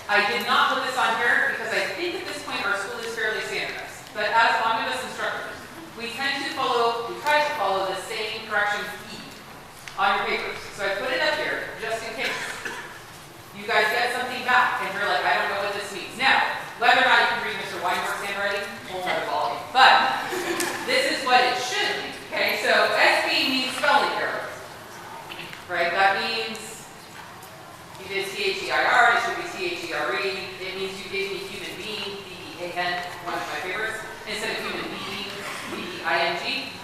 I did not put this on here because I think at this point our school is fairly standardized. But as Omnibus instructors, we try to follow the same correction key on your papers. So I put it up here just in case you guys get something back and you're like, I don't know what this means. Now, whether or not you can read Mr. Weinberg's handwriting, whole other ballgame. But this is what it should mean. Okay, so SB means spelling error. Right? That means you did CHEIR, it should be CHERE. It means you gave me human being, BEAN, one of my favorites, instead of human being, BEING.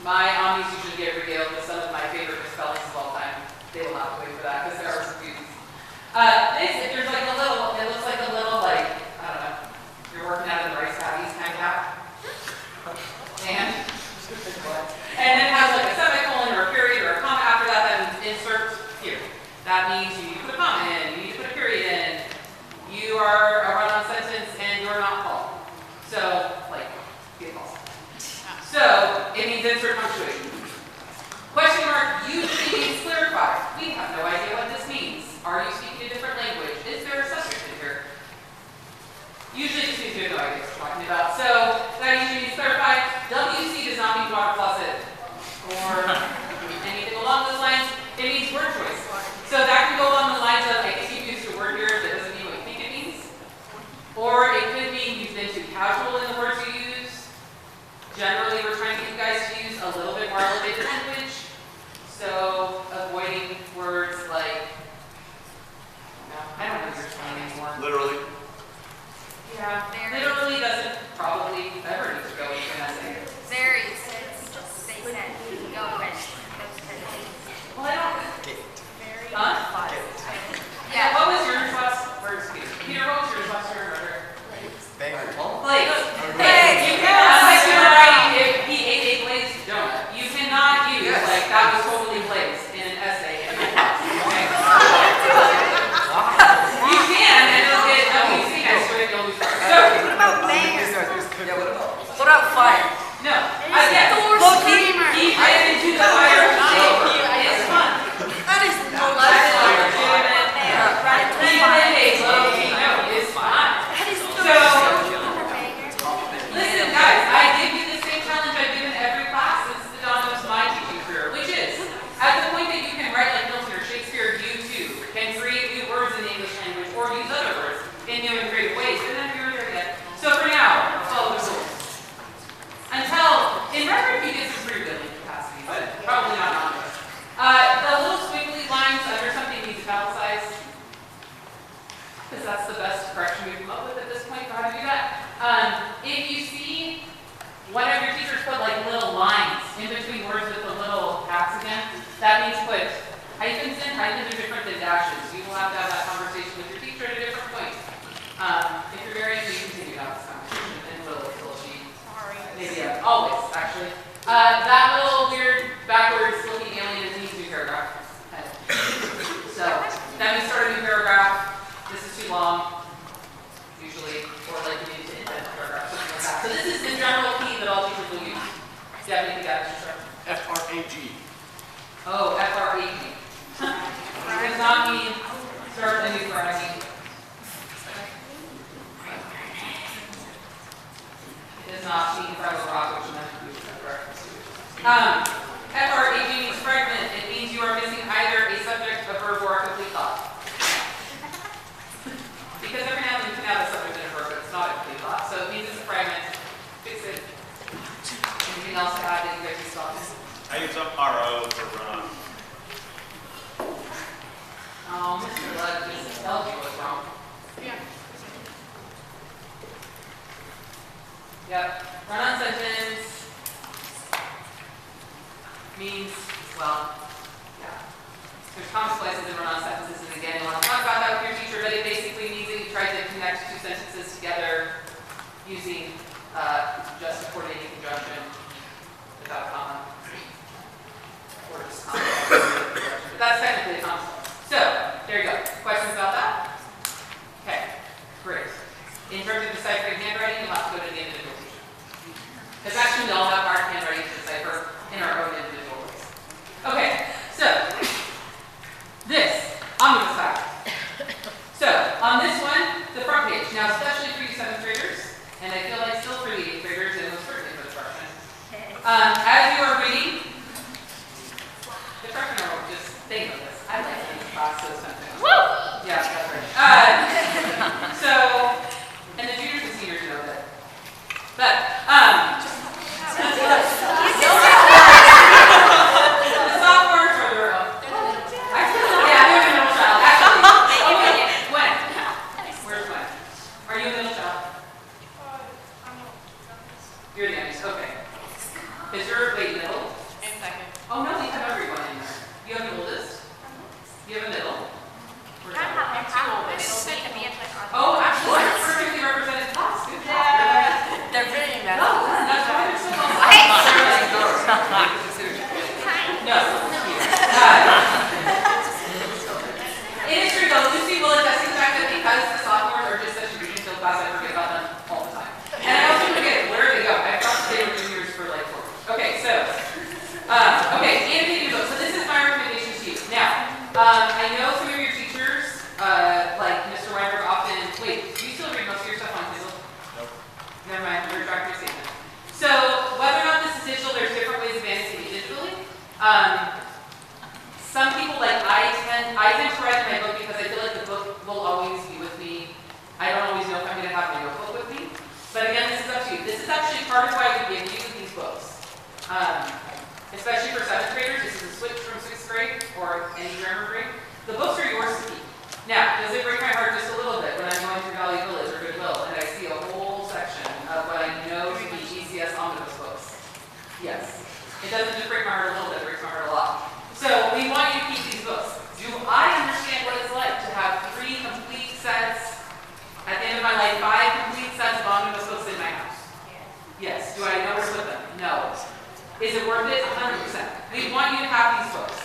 My Omnis usually get regaled with some of my favorite misspellings of all time. They will have to wait for that because there are some students. There's like a little, it looks like a little, like, I don't know, you're working out of the rice patties kind of app. And then it has like a semicolon or a period or a comma after that that means insert here. That means you need to put a comma in, you need to put a period in, you are a run-on sentence, and you're not Paul. So, like, be false. So, it means insert punctuation. Question mark usually means clarify. We have no idea what this means. Are you speaking a different language? Is there a subject in here? Usually just means we have no idea what we're talking about. So, that usually means clarify. WC does not mean water closet or anything along those lines. It means word choice. So that can go along the lines of, I think you've used a word here that doesn't mean what you think it means. Or it could mean you've been too casual in the words you use. Generally, we're trying to get you guys to use a little bit more elevated language. So avoiding words like, I don't know what you're saying anymore. Literally. Yeah, literally doesn't probably ever need to go into an essay. Very, they said, go with those kind of things. Well, I don't. Very Huh? Yeah. What was your response? Peter, what was your response to your murder? Banger. Blaze. You cannot, like you're writing, if he ate a glazed donut, you cannot use, like, that was totally glazed in an essay in my class. Okay? You can, and it'll get WC next to it, you'll lose marks. So, What about bangers? What about fire? no. Yes. Look, He ran into the fire. It's fun. that is no That's legitimate. Even a low-key note is fine. So, listen, guys, I give you the same challenge I've given every class since the dawn of my teaching career, which is, at the point that you can write like Milton or Shakespeare, you too can create new words in the English language or use other words in new and creative ways. And then you're there yet. So for now, follow the rules. Until, in record, you get some pretty good capacity, but probably not Omnibus. The little squiggly lines under something needs italicized, because that's the best correction we've come up with at this point for how to do that. If you see one of your teachers put like little lines in between words with the little caps again, that means put hyphens in. Hyphens are different than dashes. You will have to have that conversation with your teacher at a different point. If you're very angry, continue to have this conversation until she, maybe always actually. That little weird backwards looking alien needs a new paragraph. So that means start a new paragraph. This is too long, usually, or like you need to indent a paragraph, something like that. So this is the general key that all teachers will use. Do you have anything to add, Mr. Sarr? FRAG. Oh, FRAG. It does not mean start a new paragraph. It does not mean fragile rock, which I'm going to reference to. FRAG means fragment. It means you are missing either a subject, a verb, or a complete thought. Because every now and then you can have a subject and a verb, but it's not a complete thought. So it means it's a fragment. Fix it. Anything else to add that you guys just saw? I use up RO for run. Oh, Mr. Lugg just tells you what's wrong. Yeah. Yep. Run-on sentence means, well, yeah. There's consequences in run-on sentences, and again, you want to talk about that with your teacher, but it basically means that you try to connect two sentences together using just a coordinating conjunction without comma. Or just comma. But that's technically a consequence. So, there you go. Questions about that? Okay, great. In terms of deciphering handwriting, you'll have to go to the individual teacher. Because actually, we all have our handwriting to decipher in our own individual ways. Okay, so this, Omnibus I. Is your, wait, middle? And second. Oh no, we have everyone in there. You have the oldest? You have a middle? I don't have my half, but it'll be at like our. Oh, actually, you're perfectly represented class. Good job. They're very No, messy. that's why they're so well. No. It is true though, Lucy will attest to the fact that because the sophomores are just such a green field class, I forget about them all the time. And I also forget where they go. I thought they were juniors for like 4 weeks. Okay, so, and books. So this is my recommendation to you. Now, I know some of your teachers, like Mr. Weinberg often, wait, do you still read most of your stuff on Kindle? Nope. Never mind, you're a director statement. So, whether or not this is digital, there's different ways of managing it digitally. Some people, like I tend to write in my book because I feel like the book will always be with me. I don't always know if I'm going to have my notebook with me. But again, this is up to you. This is actually part of why we give you these books. Especially for 7th graders, this is a switch from 6th grade or any grammar grade. The books are yours to keep. Now, does it break my heart just a little bit when I'm going through Valley Village or Goodwill and I see a whole section of what I know to be GCS omnibus books? Yes. It doesn't just break my heart a little bit, it breaks my heart a lot. So, we want you to keep these books. Do I understand what it's like to have 3 complete sets, at the end of my life, 5 complete sets of omnibus books in my house? Yes. Do I know where to put them? No. Is it worth it? 100%. We want you to have these books.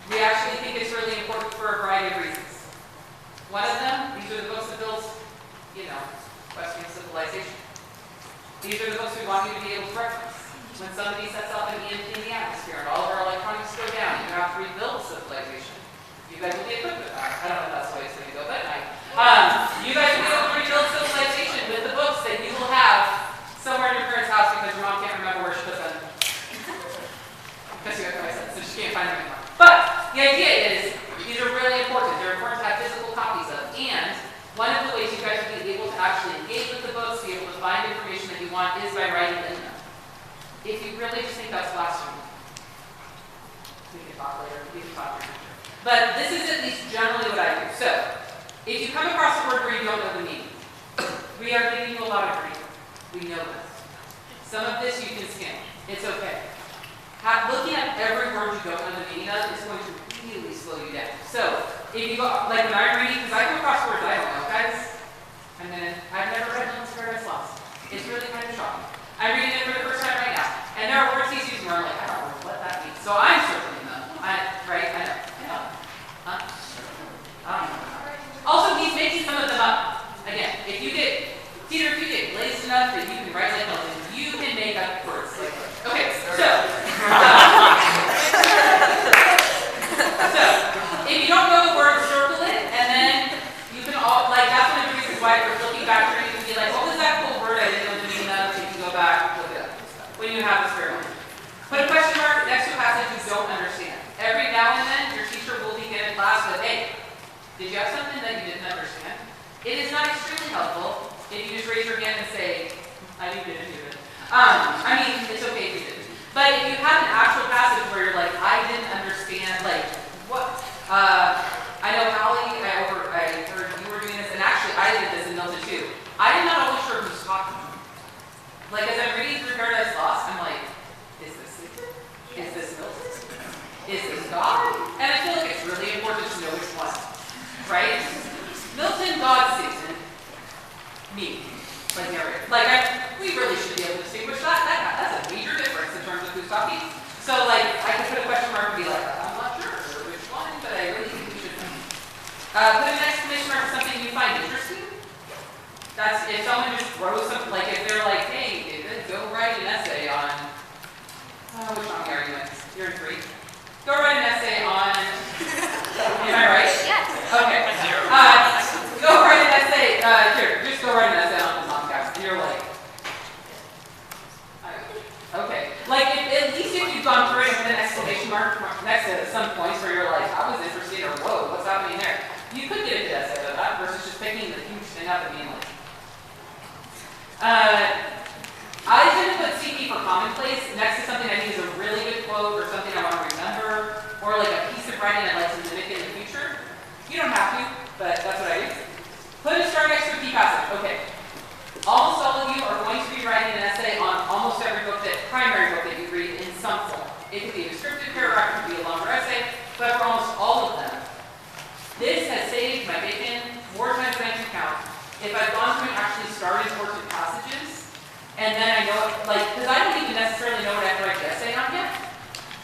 We actually think it's really important for a variety of reasons. One of them, these are the books that build, Western civilization. These are the books we want you to be able to reference. When somebody sets up an EMP in the atmosphere and all of our electronics go down, you have to rebuild civilization. You guys will be equipped with that. I don't know if that's the way it's going to go, but you guys will be able to rebuild civilization with the books that you will have somewhere in your parents' house because your mom can't remember where she put them. Because you have my son, so she can't find them anymore. But the idea is, these are really important. They're important to have physical copies of. And one of the ways you guys will be able to actually engage with the books, be able to find information that you want, is by writing in them. If you really just think that's blasphemy, we can talk later. We can talk later. But this is at least generally what I do. So, if you come across a word where you don't know the meaning, we are giving you a lot of grief. We know this. Some of this you can skim. It's okay. Looking at every word you don't know the meaning of is going to really slow you down. So, if you go, like when I'm reading, because I come across words I don't know, guys, I've never read Lug's Paradise Lost. It's really kind of shocking. I'm reading it for the first time right now. And there are words he's using where I'm like, I don't know what that means. So I'm circling them. Right? I know. Huh? Also, he's making some of them up. Again, if you get glazed enough that you can write like Olson, you can make up words like that. Okay, so if you don't know the word, circle it, and then you can all, that's one of the reasons why we're looking back through, you can be like, what was that cool word I didn't know the meaning of? You can go back, look it up, when you have the spare moment. Put a question mark next to a passage you don't understand. Every now and then, your teacher will begin in class with, hey, did you have something that you didn't understand? It is not extremely helpful if you just raise your hand and say, I didn't do it. It's okay if you didn't. But if you have an actual passage where you're like, I didn't understand, what? I know, Holly, I heard you were doing this, and actually I did this in Milton too. I'm not always sure who's talking. As I'm reading through Paradise Lost, I'm like, is this Caesar? Is this Milton? Is this God? And I feel like it's really important to know which one, right? Milton, God, Susan, me, narrator. We really should be able to distinguish that. That's a major difference in terms of who's talking. So, I could put a question mark and be like, I'm not sure which one, but I really think we should know. Put an exclamation mark for something you find interesting. That's if someone just throws something, if they're like, hey, David, go write an essay on, which one are you in? You're in 3. Go write an essay on, am I right? Yes. Okay. Go write an essay, just go write an essay on the podcast, and you're like, okay. At least if you've gone through it with an exclamation mark next to some points where you're like, I was interested, or whoa, what's happening there? You could get a good essay out of that versus just picking the huge thing up and being like, I tend to put CP for commonplace next to something I think is a really good quote or something I want to remember, or a piece of writing I'd like to mimic in the future. You don't have to, but that's what I do. Put a star next to a key passage. Okay. Almost all of you are going to be writing an essay on almost every book that primary And then I know, like, because I don't even necessarily know what I have to write the essay on yet.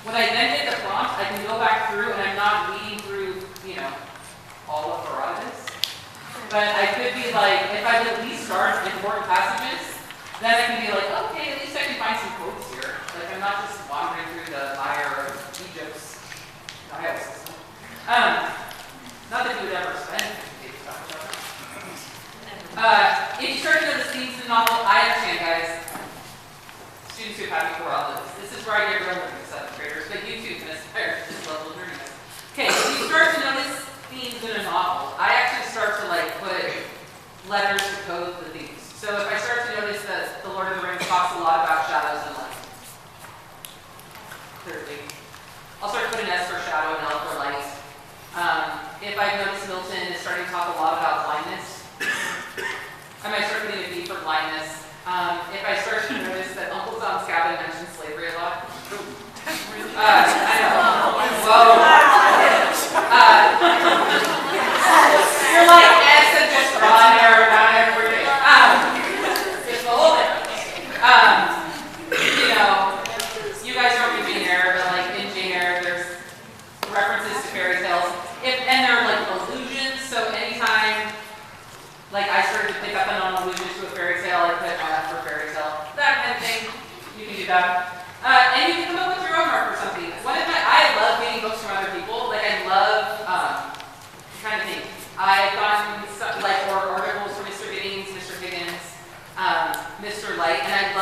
When I then get the prompt, I can go back through and I'm not reading through, you know, all of Herodotus. But I could be like, if I've at least started important passages, then I can be like, okay, at least I can find some quotes here. Like, I'm not just wandering through the mire of Egypt's dial system. Not that you would ever spend 50 pages on it. If you start to notice themes in the novel, I understand, guys. Students who have had before all this. This is where I get real with the 7th graders, but you too can aspire to this level of nerdiness. Okay, if you start to notice themes in a novel, I actually start to like put letters to code the themes. So if I start to notice that The Lord of the Rings talks a lot about shadows and light, clearly, I'll start to put an S for shadow and L for light. If I notice Milton is starting to talk a lot about blindness, I might start putting a B for blindness. If I start to notice that Uncle Tom's Cabin mentions slavery a lot, I know. Whoa. You're like S and just run or not everything. Just the whole thing. You know, you guys don't read Jane Eyre, but like in Jane Eyre, there's references to fairy tales. And they're like allusions, so anytime like I started to pick up on an allusion to a fairy tale, I put F for fairy tale. That kind of thing. You can do that. And you can come up with your own art for something. I love reading books from other people. Like I love, I'm trying to think. I've gotten some, like articles from Mr. Giddings, Mr. Higgins, Mr. Light, and I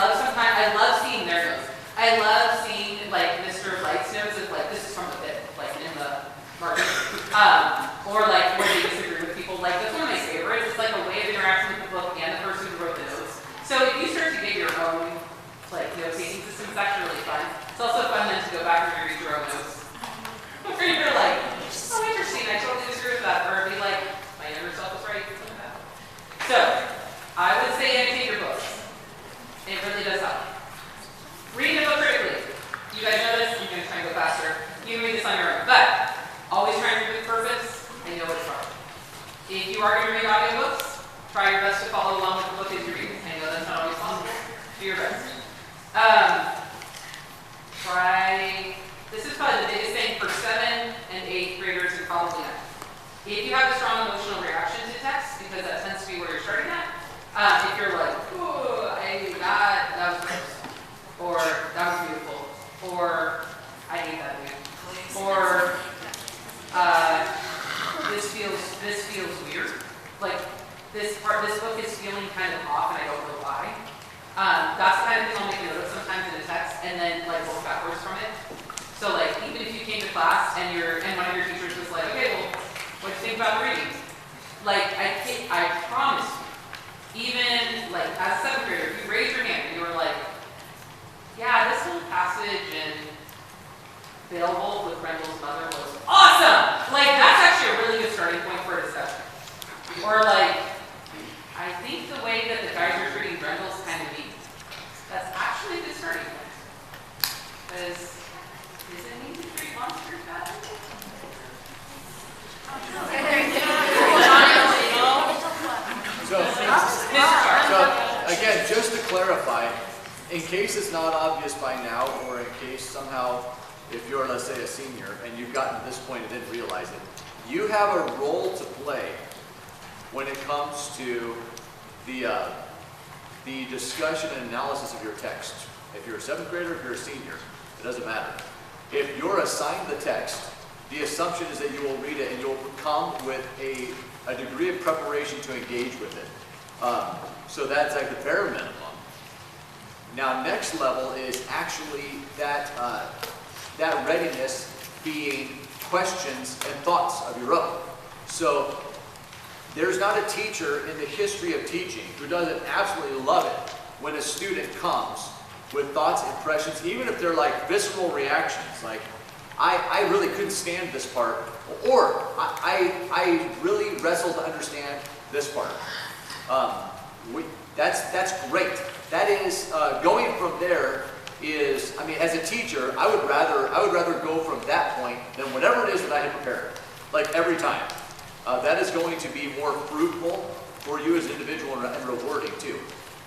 love seeing their notes. I love seeing like Mr. Light's notes of like this is from the bit, like in the market, or like where they disagree with people. Like that's one of my favorites. It's like a way of interacting with the book and the person who wrote the notes. So if you start to get your own like note-taking system, it's actually really fun. It's also fun then to go back and read your own notes. Where you're like, oh, interesting, I totally disagree with that. Or be like, my younger self was right, something like that. So, I would say annotate your books. It really does help. Reading the book critically. You guys know this, I'm going to try and go faster. You can read this on your own. But, always try and read with purpose. I know it's hard. If you are going to read audiobooks, try your best to follow along with the book as you read. I know that's not always possible. Do your best. This is probably the biggest thing for 7th and 8th graders and probably 9th. If you have a strong emotional reaction to text, because that tends to be where you're starting at, if you're like, oh, that was gross, or that was beautiful, or I hate that dude, or this feels weird, like this book is feeling kind of off and I don't know why. That's the kind of thing I'll make a note of sometimes in a text and then like work backwards from it. So like even if you came to class and one of your teachers was like, okay, well, what do you think about reading? Like I promise you, even like as a 7th grader, if you raised your hand and you were like, yeah, this whole passage in Beowulf with Grendel's mother was awesome! Like that's actually a really good starting point for a discussion. Or like, I think the way that the guys are treating Grendel's kind of neat. That's actually a good starting point. Because, is it neat to treat monsters badly? So, again, just to clarify, in case it's not obvious by now, or in case somehow, if you're, let's say, a senior, and you've gotten to this point and didn't realize it, you have a role to play when it comes to the discussion and analysis of your text. If you're a 7th grader, if you're a senior, it doesn't matter. If you're assigned the text, the assumption is that you will read it and you'll come with a degree of preparation to engage with it. So that's like the bare minimum. Now, next level is actually that readiness being questions and thoughts of your own. So there's not a teacher in the history of teaching who doesn't absolutely love it when a student comes with thoughts, impressions, even if they're like visceral reactions, like, I really couldn't stand this part, or I really wrestled to understand this part. That's great. That is, going from there is, I mean, as a teacher, I would rather go from that point than whatever it is that I had prepared, like every time. That is going to be more fruitful for you as an individual and rewarding too.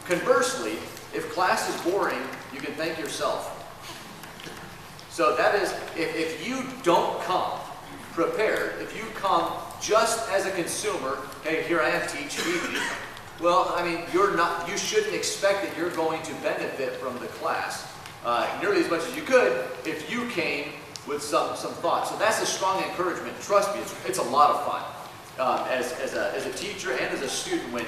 Conversely, if class is boring, you can thank yourself. So that is, if you don't come prepared, if you come just as a consumer, hey, here I am, teach me. Well, I mean, you shouldn't expect that you're going to benefit from the class nearly as much as you could if you came with some thought. So that's a strong encouragement. Trust me, it's a lot of fun. As a teacher and as a student, when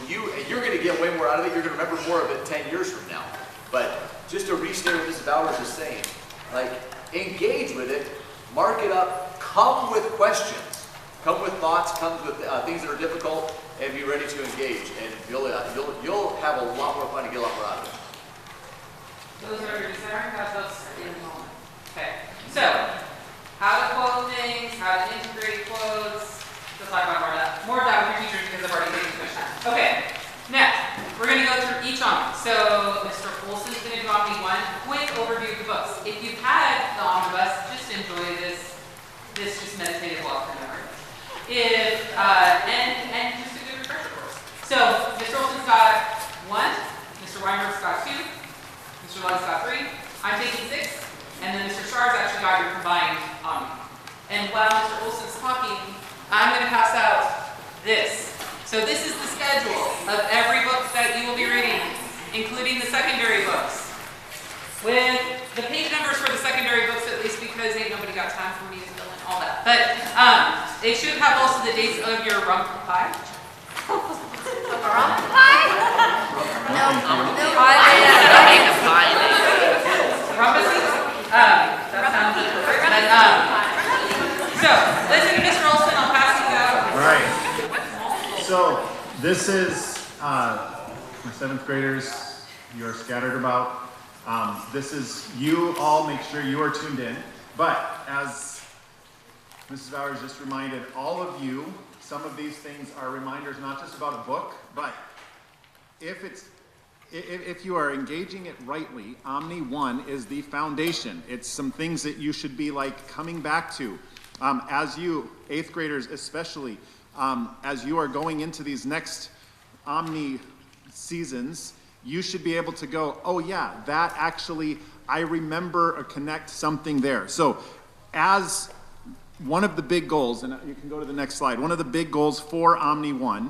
you're going to get way more out of it, you're going to remember more of it 10 years from now. But just to restate what Mrs. Bowers is saying, like, engage with it, mark it up, come with questions, come with thoughts, come with things that are difficult, and be ready to engage. And you'll have a lot more fun and get a lot more out of it. Those are your desiring concepts in the moment. Okay. So, how to quote things, how to integrate quotes. We'll talk about more of that with your teachers because I've already taken this. Okay. Next, we're going to go through each Omni. So, Mr. Olson is going to do Omni I. Quick overview of the books. If you've had the Omnibus, just enjoy this just meditative walk through memory. And just a good refresher course. So, Mr. Olson's got 1, Mr. Weinberg's got 2, Mr. Lugg's got 3, I'm taking 6, and then Mr. Sarr's actually got your combined Omni. And while Mr. Olson's talking, I'm going to pass out this. So this is the schedule of every book that you will be reading, including the secondary books. With the page numbers for the secondary books, at least, because ain't nobody got time for me to fill in all that. But they should have also the dates of your rump pie. Rump pie? No, Rumpuses? That sounds good. So, listen to Mr. Olson, I'll pass these out. All right. So this is my 7th graders. You are scattered about. This is you all. Make sure you are tuned in. But as Mrs. Bowers just reminded all of you, some of these things are reminders not just about a book, but if you are engaging it rightly, Omni I is the foundation. It's some things that you should be like coming back to. As you, 8th graders especially, as you are going into these next Omni seasons, you should be able to go, oh yeah, that actually, I remember or connect something there. So as one of the big goals, and you can go to the next slide, one of the big goals for Omni I,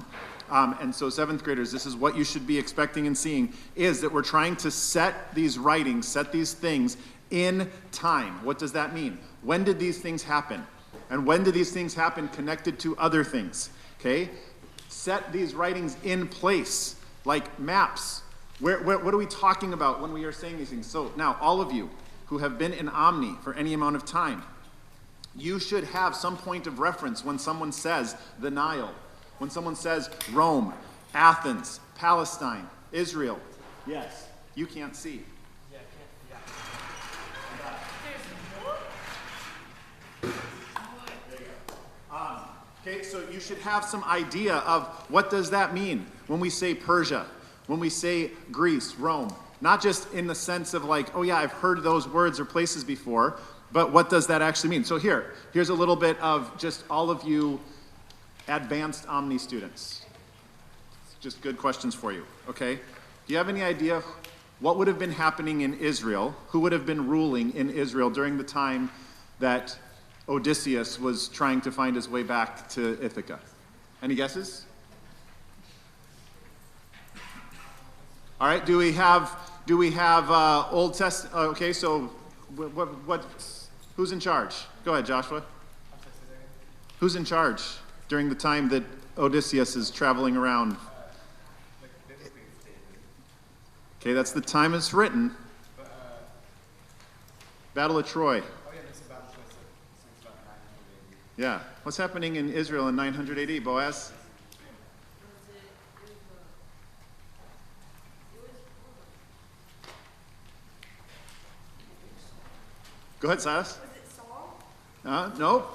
and so 7th graders, this is what you should be expecting and seeing, is that we're trying to set these writings, set these things in time. What does that mean? When did these things happen? And when do these things happen connected to other things? Okay? Set these writings in place, like maps. What are we talking about when we are saying these things? So now, all of you who have been in Omni for any amount of time, you should have some point of reference when someone says the Nile, when someone says Rome, Athens, Palestine, Israel. Yes, you can't see. Okay, so you should have some idea of what does that mean when we say Persia, when we say Greece, Rome. Not just in the sense of like, oh yeah, I've heard those words or places before, but what does that actually mean? So here's a little bit of just all of you advanced Omni students. Just good questions for you, okay? Do you have any idea what would have been happening in Israel? Who would have been ruling in Israel during the time that Odysseus was trying to find his way back to Ithaca? Any guesses? All right, do we have Old Testament? Okay, so who's in charge? Go ahead, Joshua. Who's in charge during the time that Odysseus is traveling around? Okay, that's the time it's written. Battle of Troy. Yeah. What's happening in Israel in 900 AD, Boaz? Go ahead, Silas. Was it Saul? No.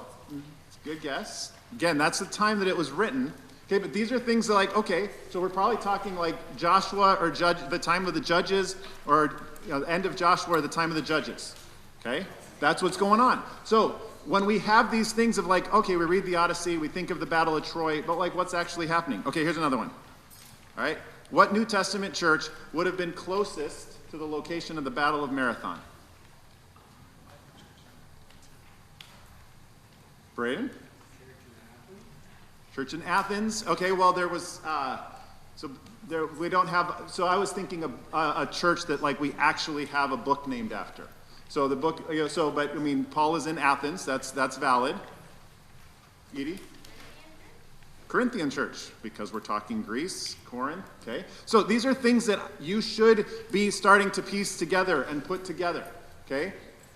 It's a good guess. Again, that's the time that it was written. Okay, but these are things that like, okay, so we're probably talking like Joshua or the time of the judges, or the end of Joshua or the time of the judges. Okay? That's what's going on. So when we have these things of like, okay, we read the Odyssey, we think of the Battle of Troy, but like what's actually happening? Okay, here's another one. All right? What New Testament church would have been closest to the location of the Battle of Marathon? Braden? Church in Athens. Okay, well, there was, we don't have, so I was thinking of a church that like we actually have a book named after. So the book, but I mean, Paul is in Athens, that's valid. Edie? Corinthian church, because we're talking Greece, Corinth, okay? So these are things that you should be starting to piece together and put together, okay?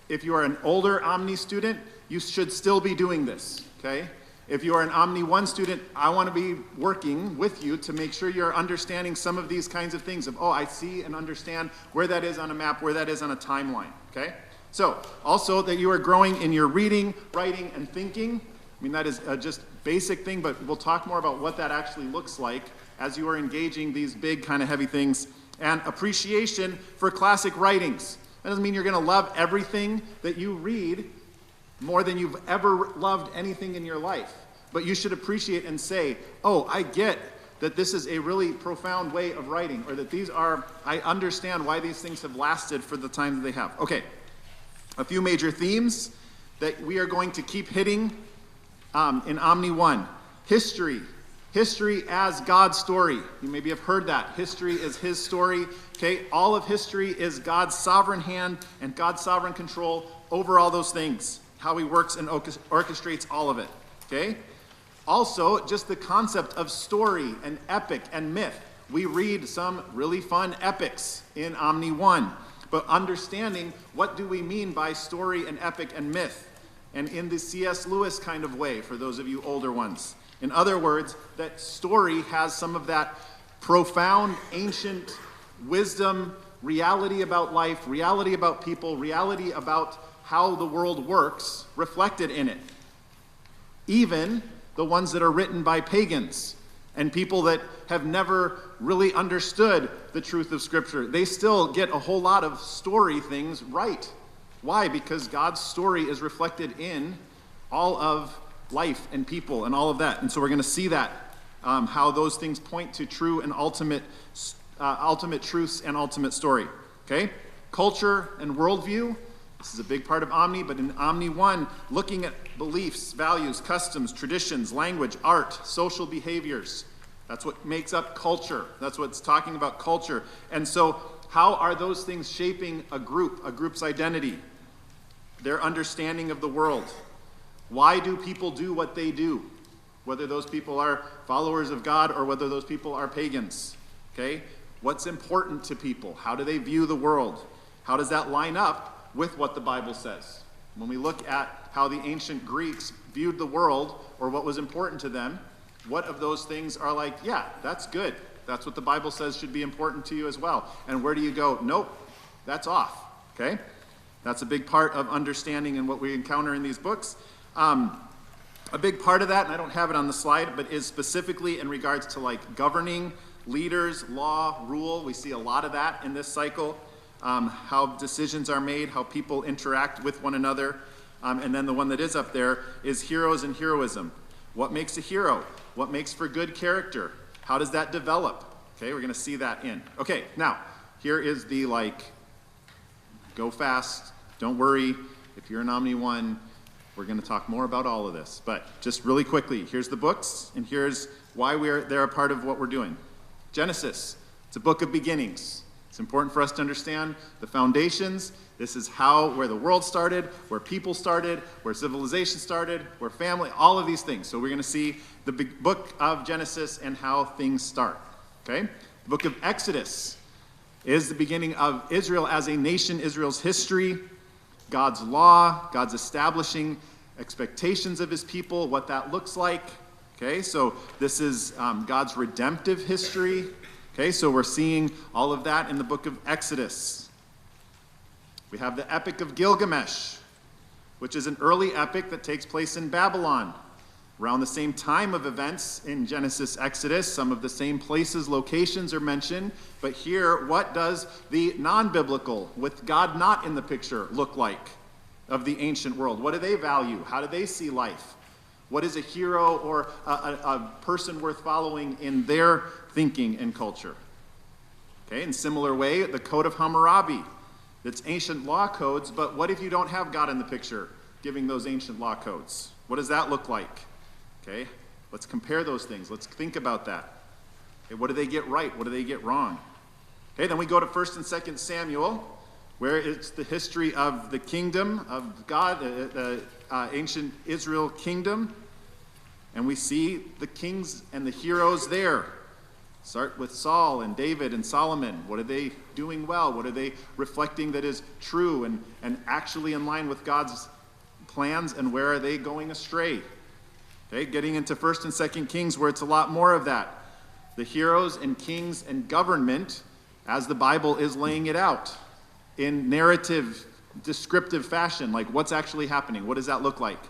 If you are an older Omni student, you should still be doing this, okay? If you are an Omni I student, I want to be working with you to make sure you're understanding some of these kinds of things of, I see and understand where that is on a map, where that is on a timeline, okay? So, also that you are growing in your reading, writing, and thinking. I mean, that is just basic thing, but we'll talk more about what that actually looks like as you are engaging these big kind of heavy things. And appreciation for classic writings. That doesn't mean you're going to love everything that you read more than you've ever loved anything in your life. But you should appreciate and say, I get that this is a really profound way of writing, or that I understand why these things have lasted for the time that they have. Okay, a few major themes that we are going to keep hitting in Omni I. History. History as God's story. You maybe have heard that. History is his story. Okay, all of history is God's sovereign hand and God's sovereign control over all those things. How he works and orchestrates all of it. Okay? Also, just the concept of story and epic and myth. We read some really fun epics in Omni I, but understanding what do we mean by story and epic and myth, and in the C.S. Lewis kind of way for those of you older ones. In other words, that story has some of that profound, ancient wisdom, reality about life, reality about people, reality about how the world works reflected in it. Even the ones that are written by pagans and people that have never really understood the truth of Scripture, they still get a whole lot of story things right. Why? Because God's story is reflected in all of life and people and all of that. And so we're going to see that, how those things point to true and ultimate truths and ultimate story. Okay? Culture and worldview. This is a big part of Omni, but in Omni I, looking at beliefs, values, customs, traditions, language, art, social behaviors. That's what makes up culture. That's what's talking about culture. And so how are those things shaping a group's identity, their understanding of the world? Why do people do what they do? Whether those people are followers of God or whether those people are pagans. Okay? What's important to people? How do they view the world? How does that line up with what the Bible says? When we look at how the ancient Greeks viewed the world or what was important to them, what of those things are like, yeah, that's good. That's what the Bible says should be important to you as well. And where do you go? Nope, that's off. Okay? That's a big part of understanding and what we encounter in these books. A big part of that, and I don't have it on the slide, but is specifically in regards to like governing, leaders, law, rule. We see a lot of that in this cycle. How decisions are made, how people interact with one another. And then the one that is up there is heroes and heroism. What makes a hero? What makes for good character? How does that develop? Okay, we're going to see that in. Okay, now, here is the go fast, don't worry. If you're an Omni I, we're going to talk more about all of this. But just really quickly, here's the books, and here's why they're a part of what we're doing. Genesis, it's a book of beginnings. It's important for us to understand the foundations. This is where the world started, where people started, where civilization started, where family, all of these things. So we're going to see the big book of Genesis and how things start. Okay? The book of Exodus is the beginning of Israel as a nation, Israel's history, God's law, God's establishing expectations of his people, what that looks like. Okay, so this is God's redemptive history. Okay, so we're seeing all of that in the book of Exodus. We have the Epic of Gilgamesh, which is an early epic that takes place in Babylon. Around the same time of events in Genesis, Exodus, some of the same places, locations are mentioned, but here, what does the non-biblical, with God not in the picture, look like of the ancient world? What do they value? How do they see life? What is a hero or a person worth following in their thinking and culture? Okay, in similar way, the Code of Hammurabi. It's ancient law codes, but what if you don't have God in the picture giving those ancient law codes? What does that look like? Okay, let's compare those things. Let's think about that. Okay, what do they get right? What do they get wrong? Okay, then we go to 1st and 2nd Samuel, where it's the history of the kingdom of God, the ancient Israel kingdom. And we see the kings and the heroes there. Start with Saul and David and Solomon. What are they doing well? What are they reflecting that is true and actually in line with God's plans, and where are they going astray? Okay, getting into 1st and 2nd Kings, where it's a lot more of that. The heroes and kings and government, as the Bible is laying it out in narrative, descriptive fashion, like what's actually happening. What does that look like?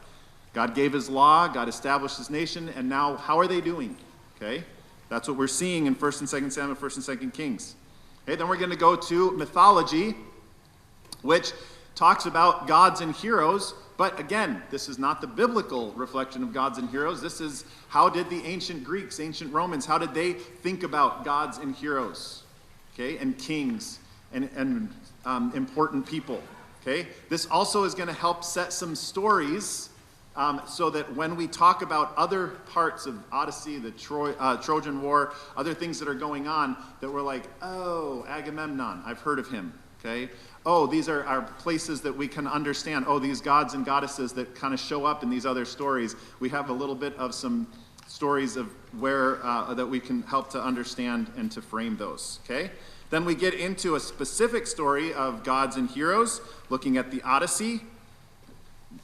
God gave his law, God established his nation, and now how are they doing? Okay, that's what we're seeing in 1st and 2nd Samuel, 1st and 2nd Kings. Okay, then we're going to go to mythology, which talks about gods and heroes. But again, this is not the biblical reflection of gods and heroes. This is how did the ancient Greeks, ancient Romans, how did they think about gods and heroes, okay, and kings and important people, okay? This also is going to help set some stories so that when we talk about other parts of Odyssey, the Trojan War, other things that are going on, that we're like, oh, Agamemnon, I've heard of him, okay? Oh, these are places that we can understand. Oh, these gods and goddesses that kind of show up in these other stories. We have a little bit of some stories of where that we can help to understand and to frame those, okay? Then we get into a specific story of gods and heroes, looking at the Odyssey,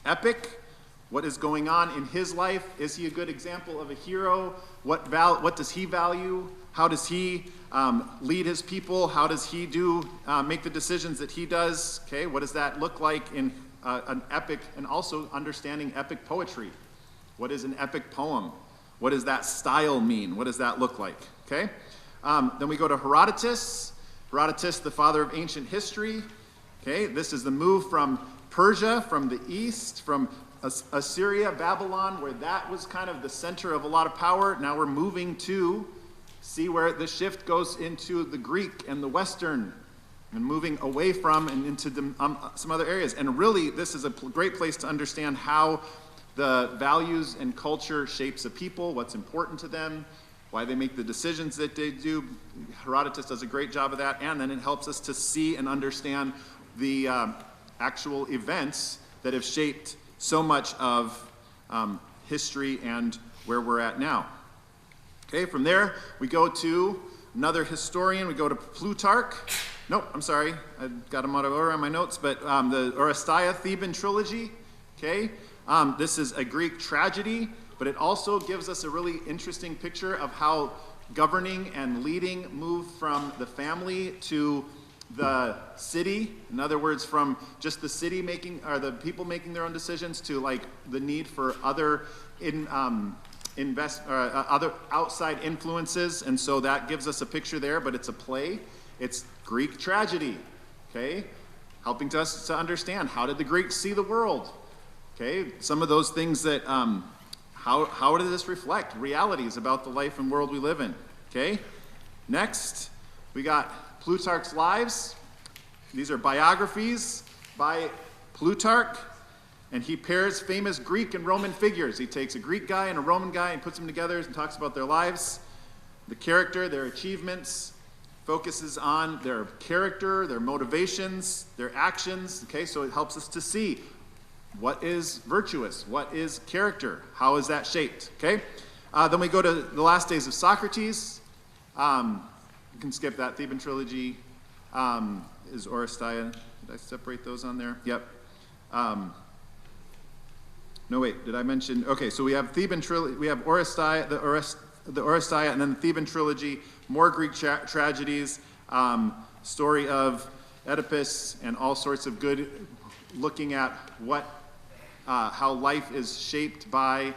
epic. What is going on in his life? Is he a good example of a hero? What does he value? How does he lead his people? How does he make the decisions that he does? Okay, what does that look like in an epic, and also understanding epic poetry? What is an epic poem? What does that style mean? What does that look like? Okay, then we go to Herodotus. Herodotus, the father of ancient history. Okay, this is the move from Persia, from the east, from Assyria, Babylon, where that was kind of the center of a lot of power. Now we're moving to see where the shift goes into the Greek and the Western, and moving away from and into some other areas. And really, this is a great place to understand how the values and culture shapes a people, what's important to them, why they make the decisions that they do. Herodotus does a great job of that, and then it helps us to see and understand the actual events that have shaped so much of history and where we're at now. Okay, from there, we go to another historian. We go to Plutarch. Nope, I'm sorry. I got them out of order on my notes, but the Oresteia Theban trilogy. Okay, this is a Greek tragedy, but it also gives us a really interesting picture of how governing and leading moved from the family to the city. In other words, from just the city making, or the people making their own decisions, to like the need for other other outside influences. And so that gives us a picture there, but it's a play. It's Greek tragedy, okay? Helping us to understand, how did the Greeks see the world? Okay, some of those things that, how does this reflect realities about the life and world we live in? Okay, next, we got Plutarch's Lives. These are biographies by Plutarch, and he pairs famous Greek and Roman figures. He takes a Greek guy and a Roman guy and puts them together and talks about their lives, the character, their achievements, focuses on their character, their motivations, their actions. Okay, so it helps us to see what is virtuous, what is character, how is that shaped, okay? Then we go to the last days of Socrates. You can skip that. Theban trilogy is Oresteia. Did I separate those on there? Yep. No, wait, did I mention? Okay, so we have Theban trilogy, we have Oresteia, the Oresteia, and then the Theban trilogy, more Greek tragedies, story of Oedipus, and all sorts of good, looking at what, how life is shaped by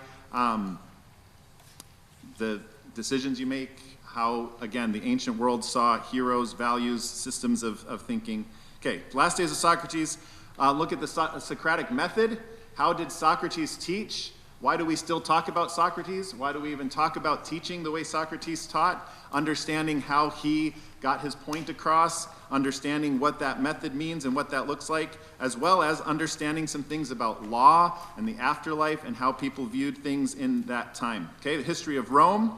the decisions you make, how, again, the ancient world saw heroes, values, systems of thinking. Okay, last days of Socrates, look at the Socratic method. How did Socrates teach? Why do we still talk about Socrates? Why do we even talk about teaching the way Socrates taught? Understanding how he got his point across, understanding what that method means and what that looks like, as well as understanding some things about law and the afterlife and how people viewed things in that time. Okay, the history of Rome.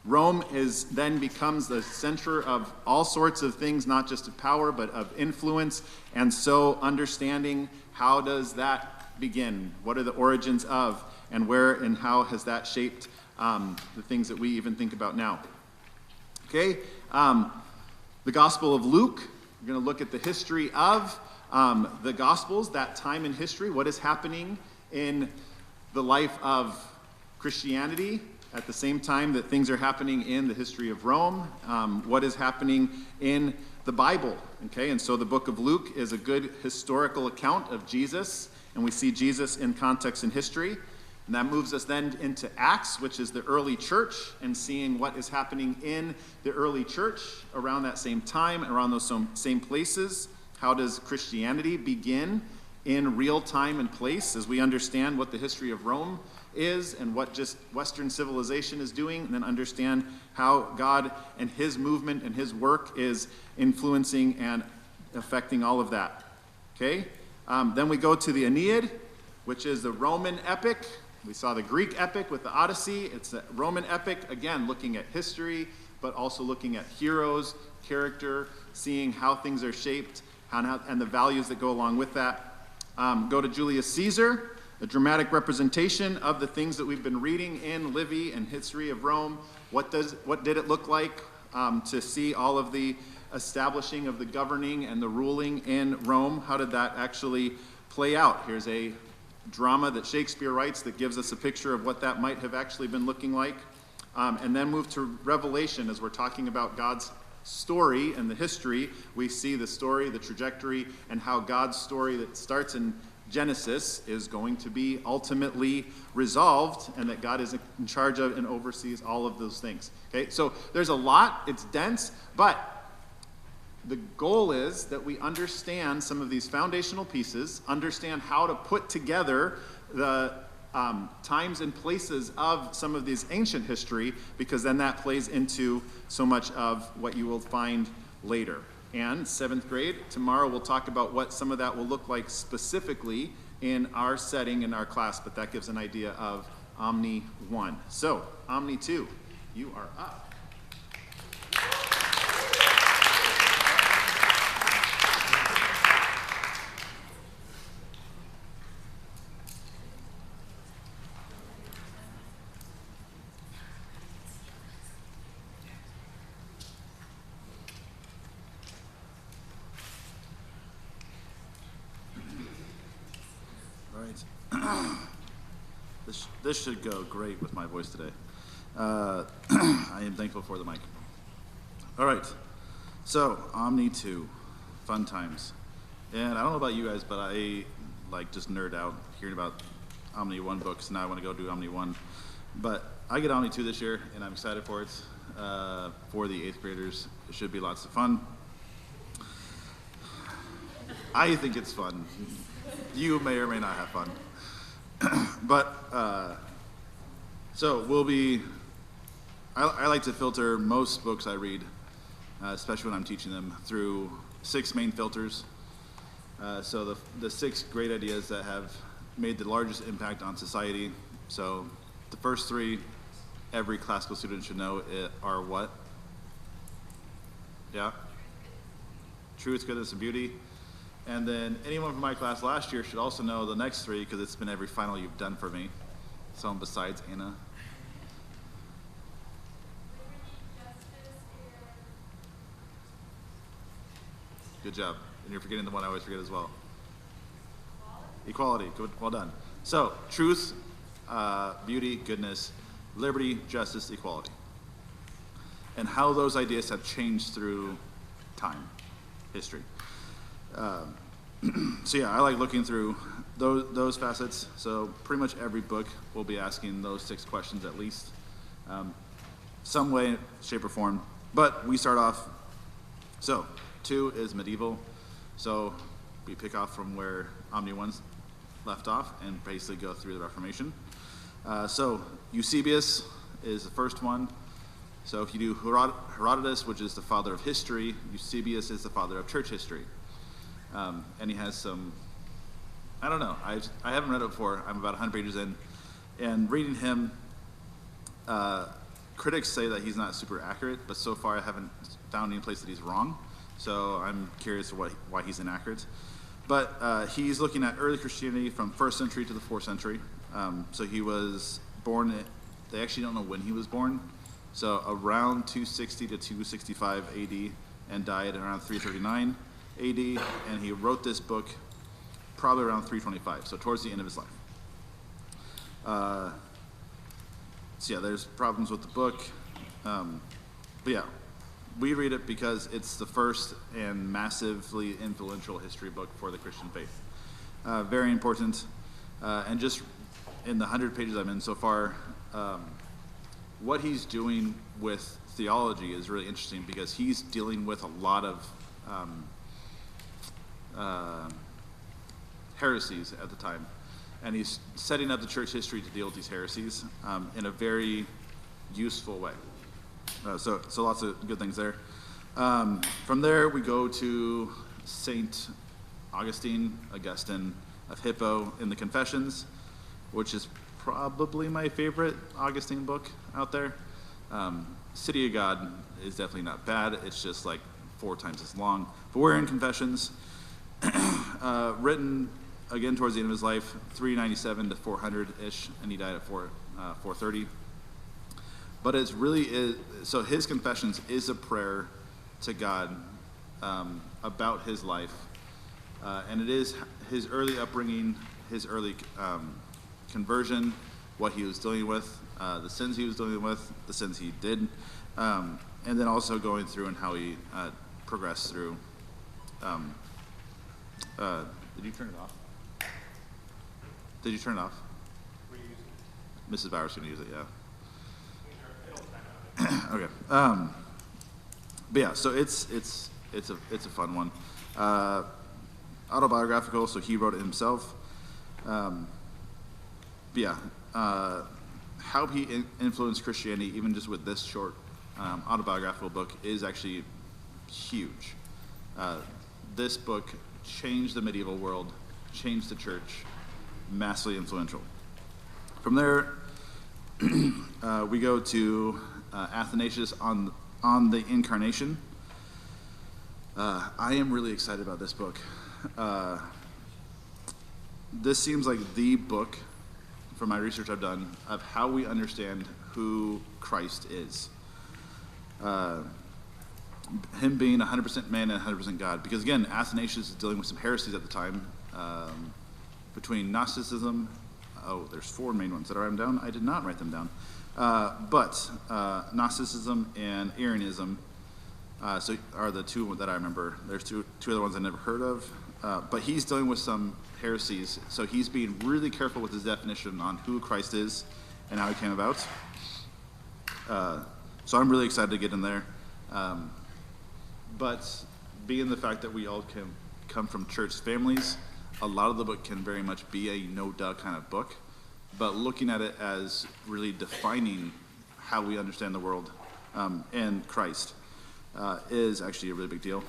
Rome then becomes the center of all sorts of things, not just of power, but of influence. And so understanding how does that begin? What are the origins of? And where and how has that shaped the things that we even think about now? Okay, the Gospel of Luke. We're going to look at the history of the Gospels, that time in history, what is happening in the life of Christianity at the same time that things are happening in the history of Rome, what is happening in the Bible. Okay, and so the book of Luke is a good historical account of Jesus, and we see Jesus in context in history. And that moves us then into Acts, which is the early church, and seeing what is happening in the early church around that same time, around those same places. How does Christianity begin in real time and place as we understand what the history of Rome is and what just Western civilization is doing, and then understand how God and his movement and his work is influencing and affecting all of that. Okay? Then we go to the Aeneid, which is the Roman epic. We saw the Greek epic with the Odyssey. It's a Roman epic, again, looking at history, but also looking at heroes, character, seeing how things are shaped, and the values that go along with that. Go to Julius Caesar, a dramatic representation of the things that we've been reading in Livy and history of Rome. What did it look like to see all of the establishing of the governing and the ruling in Rome? How did that actually play out? Here's a drama that Shakespeare writes that gives us a picture of what that might have actually been looking like. And then move to Revelation as we're talking about God's story and the history. We see the story, the trajectory, and how God's story that starts in Genesis is going to be ultimately resolved, and that God is in charge of and oversees all of those things. Okay, so there's a lot, it's dense, but the goal is that we understand some of these foundational pieces, understand how to put together the times and places of some of these ancient history, because then that plays into so much of what you will find later. And 7th grade, tomorrow we'll talk about what some of that will look like specifically in our setting, in our class, but that gives an idea of Omni I. So, Omni II, you are up. This should go great with my voice today. I am thankful for the mic. All right, so Omni II, fun times. And I don't know about you guys, but I just nerd out hearing about Omni I books, and now I want to go do Omni I. But I get Omni II this year, and I'm excited for it. For the 8th graders, it should be lots of fun. I think it's fun. You may or may not have fun. But, so we'll be, I like to filter most books I read, especially when I'm teaching them, through 6 main filters. So the 6 great ideas that have made the largest impact on society. So the first 3, every classical student should know are what? Yeah? Truth, goodness, and beauty. And then anyone from my class last year should also know the next 3, because it's been every final you've done for me. Someone besides Anna. Good job. And you're forgetting the one I always forget as well. Equality. Good. Well done. So, truth, beauty, goodness, liberty, justice, equality. And how those ideas have changed through time, history. So yeah, I like looking through those facets. So pretty much every book will be asking those 6 questions at least, some way, shape, or form. But we start off, so 2 is medieval. So we pick off from where Omni I left off and basically go through the Reformation. So Eusebius is the first one. So if you do Herodotus, which is the father of history, Eusebius is the father of church history. And he has some, I don't know, I haven't read it before. I'm about 100 pages in. And reading him, critics say that he's not super accurate, but so far I haven't found any place that he's wrong. So I'm curious why he's inaccurate. But he's looking at early Christianity from 1st century to the 4th century. So he was born, they actually don't know when he was born. So around 260 to 265 AD, and died around 339 AD. And he wrote this book probably around 325, so towards the end of his life. So yeah, there's problems with the book. But yeah, we read it because it's the first and massively influential history book for the Christian faith. Very important. And just in the 100 pages I'm in so far, what he's doing with theology is really interesting because he's dealing with a lot of heresies at the time. And he's setting up the church history to deal with these heresies in a very useful way. So lots of good things there. From there, we go to St. Augustine of Hippo in the Confessions, which is probably my favorite Augustine book out there. City of God is definitely not bad. It's just like 4 times as long. But we're in Confessions, written again towards the end of his life, 397 to 400-ish, and he died at 430. But it's really so his Confessions is a prayer to God about his life, and it is his early upbringing, his early conversion, what he was dealing with, the sins he was dealing with, the sins he did, and then also going through and how he progressed through. Did you turn it off? Did you turn it off? Mrs. Bauer's going to use it, yeah. Okay. But yeah, so it's a fun one. Autobiographical, so he wrote it himself. But yeah, how he influenced Christianity, even just with this short autobiographical book, is actually huge. This book changed the medieval world, changed the church, massively influential. From there, we go to Athanasius on the Incarnation. I am really excited about this book. This seems like the book, from my research I've done, of how we understand who Christ is. Him being 100% man and 100% God. Because again, Athanasius is dealing with some heresies at the time, between Gnosticism. Oh, there's 4 main ones. Did I write them down? I did not write them down. But Gnosticism and Arianism so are the 2 that I remember. There's two other ones I never heard of. But he's dealing with some heresies. So he's being really careful with his definition on who Christ is and how he came about. So I'm really excited to get in there. But being the fact that we all come from church families, a lot of the book can very much be a no-duh kind of book. But looking at it as really defining how we understand the world and Christ is actually a really big deal.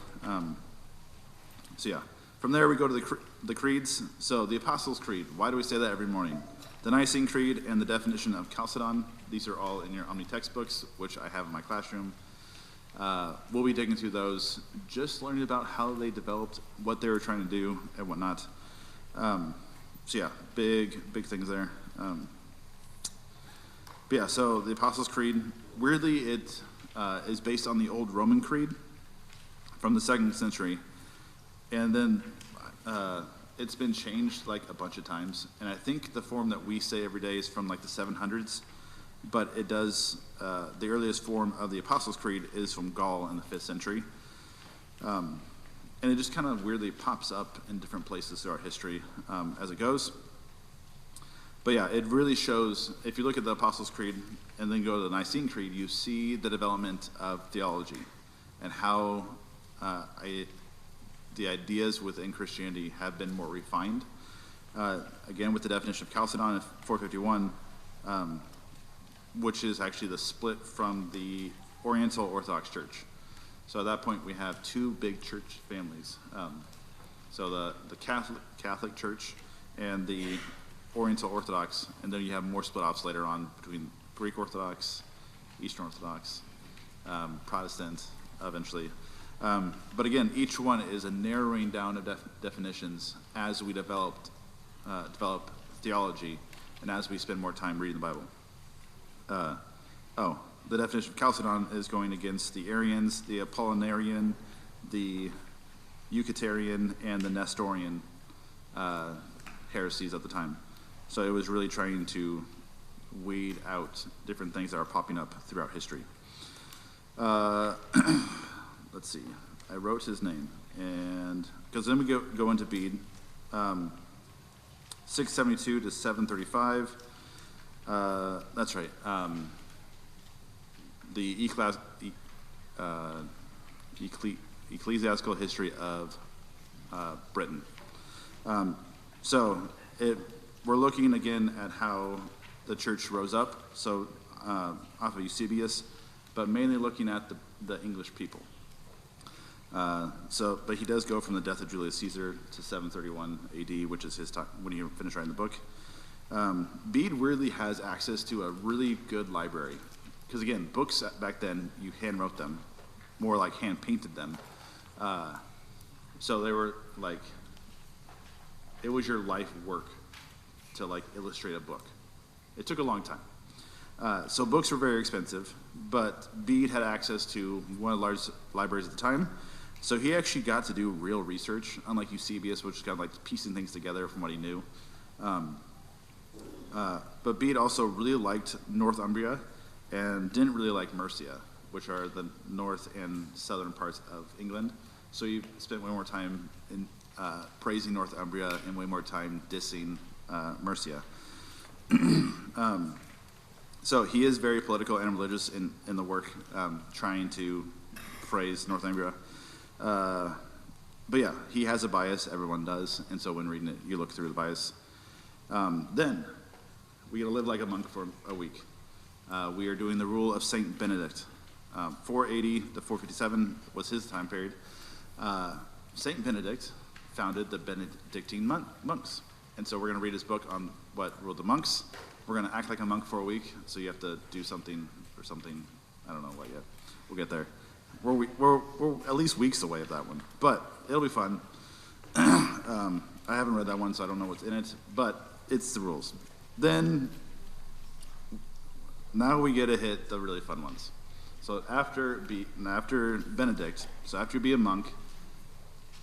So yeah, from there we go to the creeds. So the Apostles' Creed, why do we say that every morning? The Nicene Creed and the definition of Chalcedon, these are all in your Omni textbooks, which I have in my classroom. We'll be digging through those, just learning about how they developed, what they were trying to do, and whatnot. So yeah, big things there. But yeah, so the Apostles' Creed, weirdly it is based on the old Roman Creed from the 2nd century. And then it's been changed like a bunch of times. And I think the form that we say every day is from like the 700s. But it does, the earliest form of the Apostles' Creed is from Gaul in the 5th century. And it just kind of weirdly pops up in different places through our history as it goes. But yeah, it really shows, if you look at the Apostles' Creed and then go to the Nicene Creed, you see the development of theology and how the ideas within Christianity have been more refined. Again, with the definition of Chalcedon in 451, which is actually the split from the Oriental Orthodox Church. So at that point, we have two big church families. So the Catholic Church and the Oriental Orthodox, and then you have more split-offs later on between Greek Orthodox, Eastern Orthodox, Protestant, eventually. But again, each one is a narrowing down of definitions as we develop theology and as we spend more time reading the Bible. The definition of Chalcedon is going against the Arians, the Apollinarian, the Eucatarian, and the Nestorian heresies at the time. So it was really trying to weed out different things that are popping up throughout history. Let's see. I wrote his name, and because then we go into Bede, 672 to 735. That's right. The ecclesiastical history of Britain. We're looking again at how the church rose up, so off of Eusebius, but mainly looking at the English people. But he does go from the death of Julius Caesar to 731 AD, which is his time when he finished writing the book. Bede really has access to a really good library. Because again, books back then, you hand wrote them, more like hand painted them. So they were like, it was your life work to like illustrate a book. It took a long time. So books were very expensive, but Bede had access to one of the largest libraries at the time. So he actually got to do real research, unlike Eusebius, which is kind of like piecing things together from what he knew. But Bede also really liked Northumbria and didn't really like Mercia, which are the north and southern parts of England. So he spent way more time in praising Northumbria and way more time dissing Mercia. So he is very political and religious in the work, trying to praise Northumbria. But yeah, he has a bias, everyone does, and so when reading it, you look through the bias. Then, we gotta live like a monk for a week. We are doing the rule of Saint Benedict. 480 to 457 was his time period. Saint Benedict founded the Benedictine monks. And so we're gonna read his book on what ruled the monks. We're gonna act like a monk for a week, so you have to do something or something, I don't know what yet. We'll get there. We're at least weeks away of that one, but it'll be fun. I haven't read that one, so I don't know what's in it, but it's the rules. Then, now we get to hit the really fun ones. So after Benedict, so after you be a monk,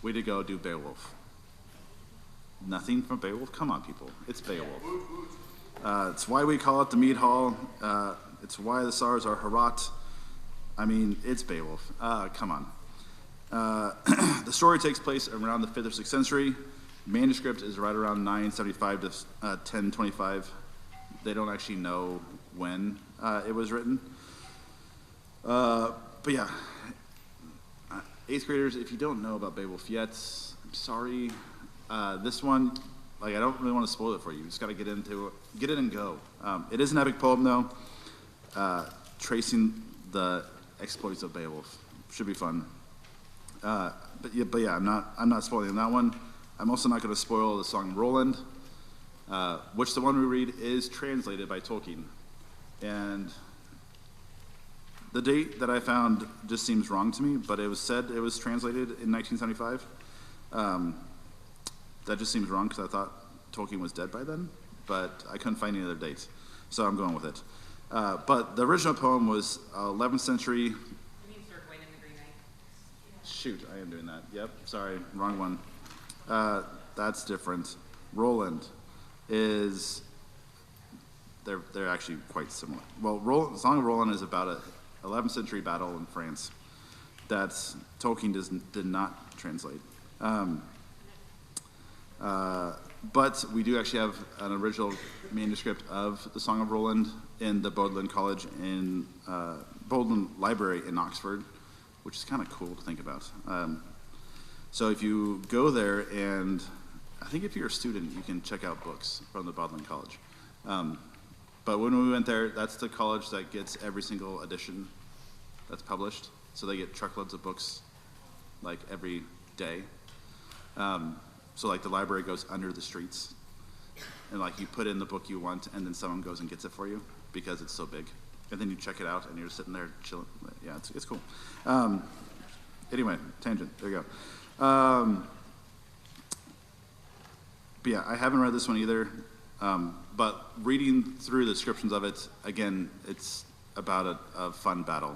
way to go do Beowulf. Nothing from Beowulf? Come on, people. It's Beowulf. It's why we call it the Mead Hall. It's why the Sarrs are Herat. I mean, it's Beowulf. Come on. The story takes place around the 5th or 6th century. Manuscript is right around 975 to 1025. They don't actually know when it was written. But yeah, 8th graders, if you don't know about Beowulf yet, I'm sorry. This one, like, I don't really want to spoil it for you. You just got to get in and go. It is an epic poem, though, tracing the exploits of Beowulf. Should be fun. But yeah, I'm not spoiling that one. I'm also not going to spoil the song Roland, which the one we read is translated by Tolkien. And the date that I found just seems wrong to me, but it was said it was translated in 1975. That just seems wrong because I thought Tolkien was dead by then, but I couldn't find any other dates, so I'm going with it. But the original poem was 11th century. You need to start Wayne in the Green Knight. Shoot, I am doing that. Yep, sorry, wrong one. That's different. Roland is, they're actually quite similar. Well, the Song of Roland is about a 11th century battle in France that Tolkien did not translate. But we do actually have an original manuscript of the Song of Roland in the Bodleian College in Bodleian Library in Oxford, which is kind of cool to think about. So if you go there, and I think if you're a student, you can check out books from the Bodleian College. But when we went there, that's the college that gets every single edition that's published. So they get truckloads of books, like, every day. So, like, the library goes under the streets. And, like, you put in the book you want, and then someone goes and gets it for you because it's so big. And then you check it out, and you're sitting there chilling. Yeah, it's cool. Anyway, tangent. There you go. But yeah, I haven't read this one either. But reading through the descriptions of it, again, it's about a fun battle.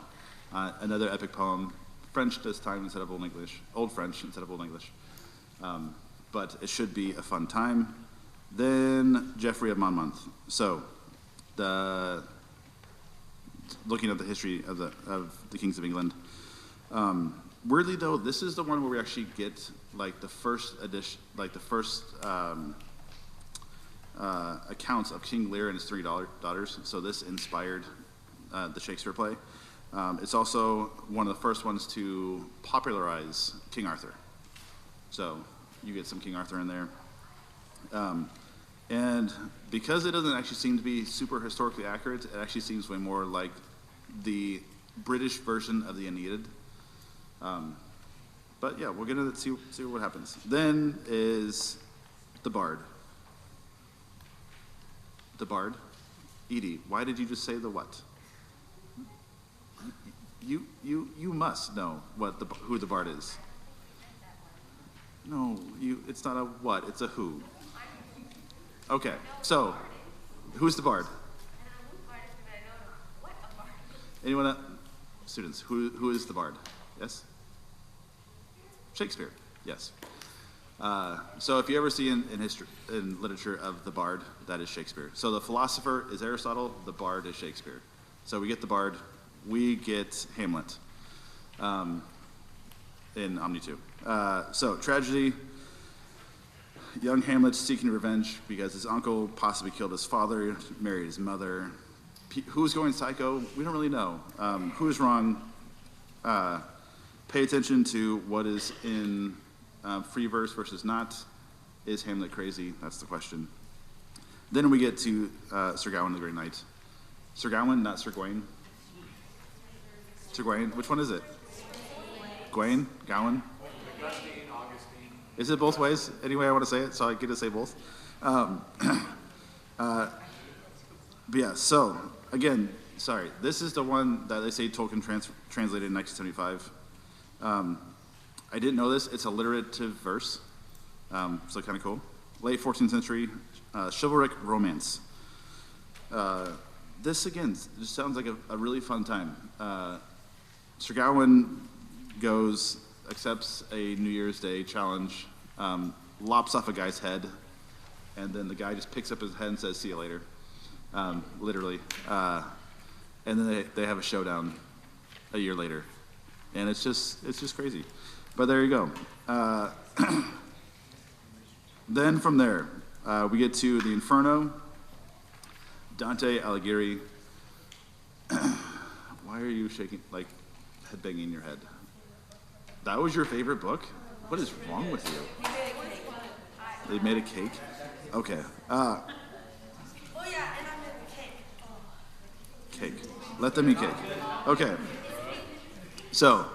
Another epic poem, French this time instead of Old English, Old French instead of Old English. But it should be a fun time. Then Geoffrey of Monmouth. So, looking at the history of the kings of England. Weirdly though, this is the one where we actually get like the first edition, like the first accounts of King Lear and his three daughters. So this inspired the Shakespeare play. It's also one of the first ones to popularize King Arthur. So you get some King Arthur in there. And because it doesn't actually seem to be super historically accurate, it actually seems way more like the British version of the Aeneid. But yeah, we're gonna see what happens. Then is the Bard. The Bard. Edie, why did you just say the what? You must know who the Bard is. No, it's not a what, it's a who. Okay, so who's the Bard? Anyone? Students, who is the Bard? Yes? Shakespeare. Yes. So if you ever see in history, in literature of the Bard, that is Shakespeare. So the philosopher is Aristotle, the Bard is Shakespeare. So we get the Bard, we get Hamlet in Omni II. So tragedy, young Hamlet seeking revenge because his uncle possibly killed his father, married his mother. Who's going psycho? We don't really know. Who's wrong? Pay attention to what is in free verse versus not. Is Hamlet crazy? That's the question. Then we get to Sir Gawain the Grey Knight. Sir Gawain, not Sir Gawain. Sir Gawain, which one is it? Gawain? Gawain? Is it both ways? Any way I want to say it, so I get to say both. But yeah, so again, sorry, this is the one that they say Tolkien translated in 1975. I didn't know this. It's alliterative verse, so kind of cool. Late 14th century chivalric romance. This again just sounds like a really fun time. Sir Gawain accepts a New Year's Day challenge, lops off a guy's head, and then the guy just picks up his head and says, "See you later," literally. And then they have a showdown a year later, and it's just crazy. But there you go. Then from there, we get to the Inferno. Dante Alighieri. Why are you shaking, like headbanging your head? That was your favorite book? What is wrong with you? They made a cake? Okay. Oh yeah, and I made the cake. Cake. Let them eat cake. Okay. So,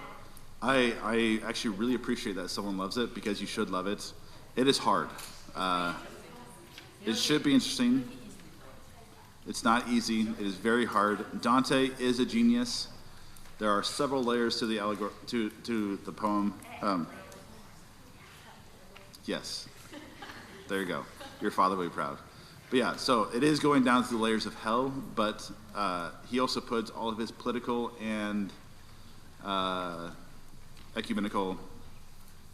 I actually really appreciate that someone loves it because you should love it. It is hard. It should be interesting. It's not easy. It is very hard. Dante is a genius. There are several layers to the to the poem. Yes. There you go. Your father will be proud. But yeah, so it is going down through the layers of hell, but he also puts all of his political and ecumenical,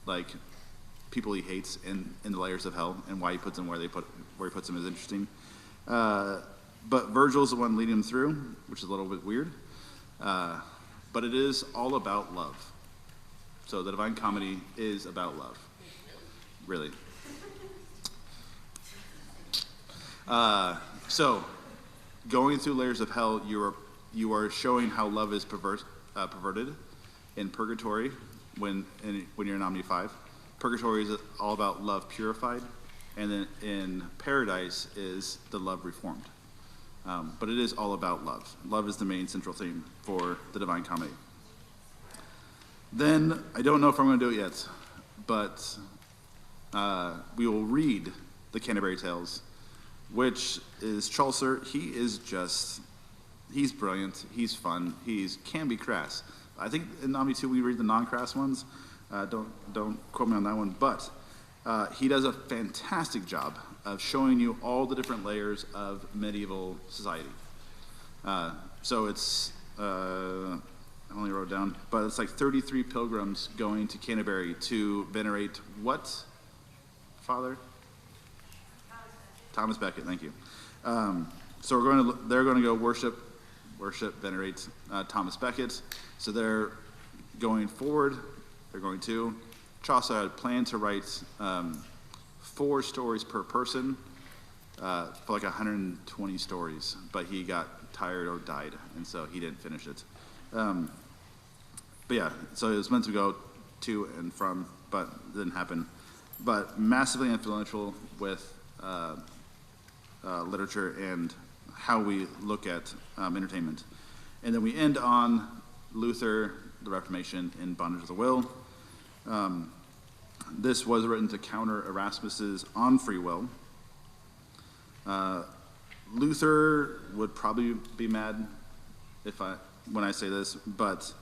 like, people he hates in the layers of hell, and why he puts them where he puts them is interesting. But Virgil's the one leading him through, which is a little bit weird. But it is all about love. So the Divine Comedy is about love. Really. So going through layers of hell, you are showing how love is perverted in purgatory when you're in Omni 5. Purgatory is all about love purified, and then in paradise is the love reformed. But it is all about love. Love is the main central theme for the Divine Comedy. Then, I don't know if I'm going to do it yet, but we will read the Canterbury Tales, which is Chaucer. He's brilliant, he's fun, can be crass. I think in Omni II we read the non-crass ones. Don't quote me on that one, but he does a fantastic job of showing you all the different layers of medieval society. So it's, I only wrote it down, but it's like 33 pilgrims going to Canterbury to venerate what, Father? Thomas Becket, thank you. So they're going to go worship, venerate Thomas Becket. So they're going forward. They're going to. Chaucer had planned to write 4 stories per person for like 120 stories, but he got tired or died, and so he didn't finish it. But yeah, so it was meant to go to and from, but it didn't happen. But massively influential with literature and how we look at entertainment. And then we end on Luther, the Reformation, in Bondage of the Will. This was written to counter Erasmus's On Free Will. Luther would probably be mad when I say this, but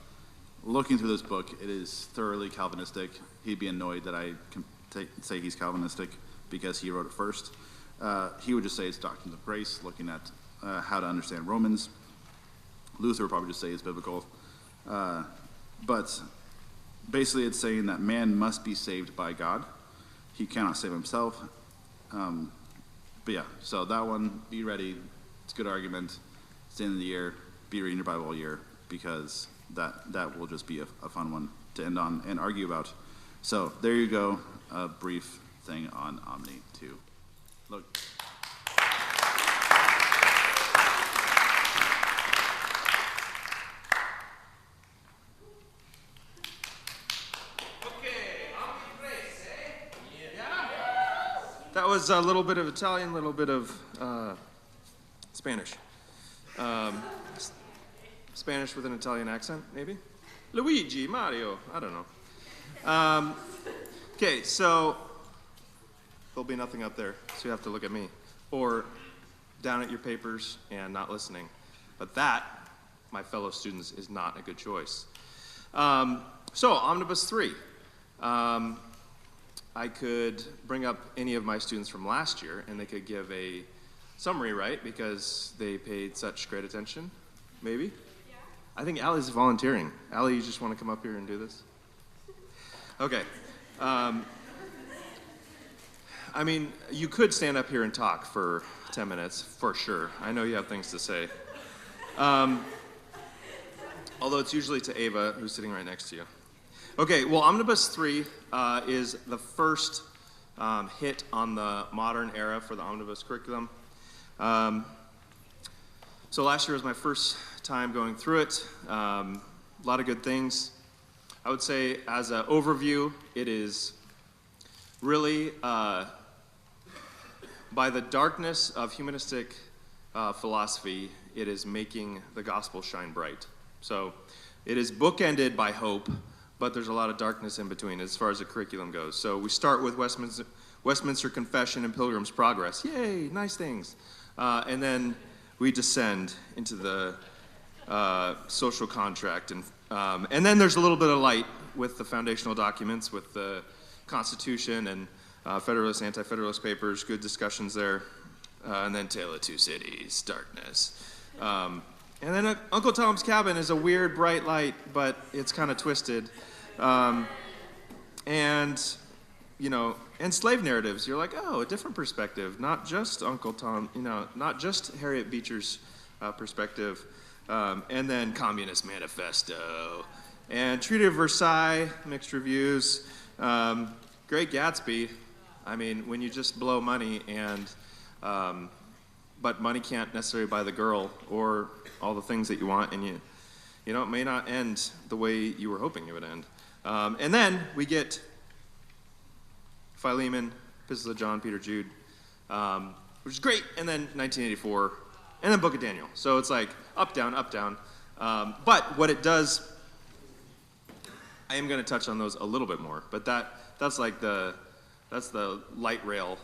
looking through this book, it is thoroughly Calvinistic. He'd be annoyed that I can say he's Calvinistic because he wrote it first. He would just say it's doctrines of grace, looking at how to understand Romans. Luther would probably just say it's biblical. But basically it's saying that man must be saved by God. He cannot save himself. But yeah, so that one, be ready. It's a good argument. It's the end of the year. Be reading your Bible all year, because that will just be a fun one to end on and argue about. So there you go, a brief thing on Omni II. Look. That was a little bit of Italian, a little bit of Spanish. Spanish with an Italian accent, maybe? Luigi, Mario, I don't know. Okay, so there'll be nothing up there, so you have to look at me. Or down at your papers and not listening. But that, my fellow students, is not a good choice. So, Omnibus III. I could bring up any of my students from last year, and they could give a summary, right? Because they paid such great attention, maybe? Yeah. I think Allie's volunteering. Allie, you just want to come up here and do this? Okay. I mean, you could stand up here and talk for 10 minutes, for sure. I know you have things to say. Although it's usually to Ava, who's sitting right next to you. Okay, well, Omnibus III is the first hit on the modern era for the Omnibus curriculum. So last year was my first time going through it. A lot of good things. I would say, as an overview, it is really, by the darkness of humanistic philosophy, it is making the gospel shine bright. So it is bookended by hope, but there's a lot of darkness in between as far as the curriculum goes. So we start with Westminster Confession and Pilgrim's Progress. Yay, nice things. And then we descend into the social contract. And then there's a little bit of light with the foundational documents, with the Constitution and Federalist, Anti-Federalist papers, good discussions there. And then Tale of Two Cities, darkness. And then Uncle Tom's Cabin is a weird bright light, but it's kind of twisted. And, you know, and slave narratives. You're like, oh, a different perspective. Not just Uncle Tom, you know, not just Harriet Beecher's perspective. And then Communist Manifesto. And Treaty of Versailles, mixed reviews. Great Gatsby. I mean, when you just blow money and... but money can't necessarily buy the girl or all the things that you want, and you know, it may not end the way you were hoping it would end. And then we get Philemon, Epistles of John, Peter, Jude, which is great. And then 1984, and then Book of Daniel. So it's like up, down, up, down. But what it does, I am going to touch on those a little bit more, but that's the light rail.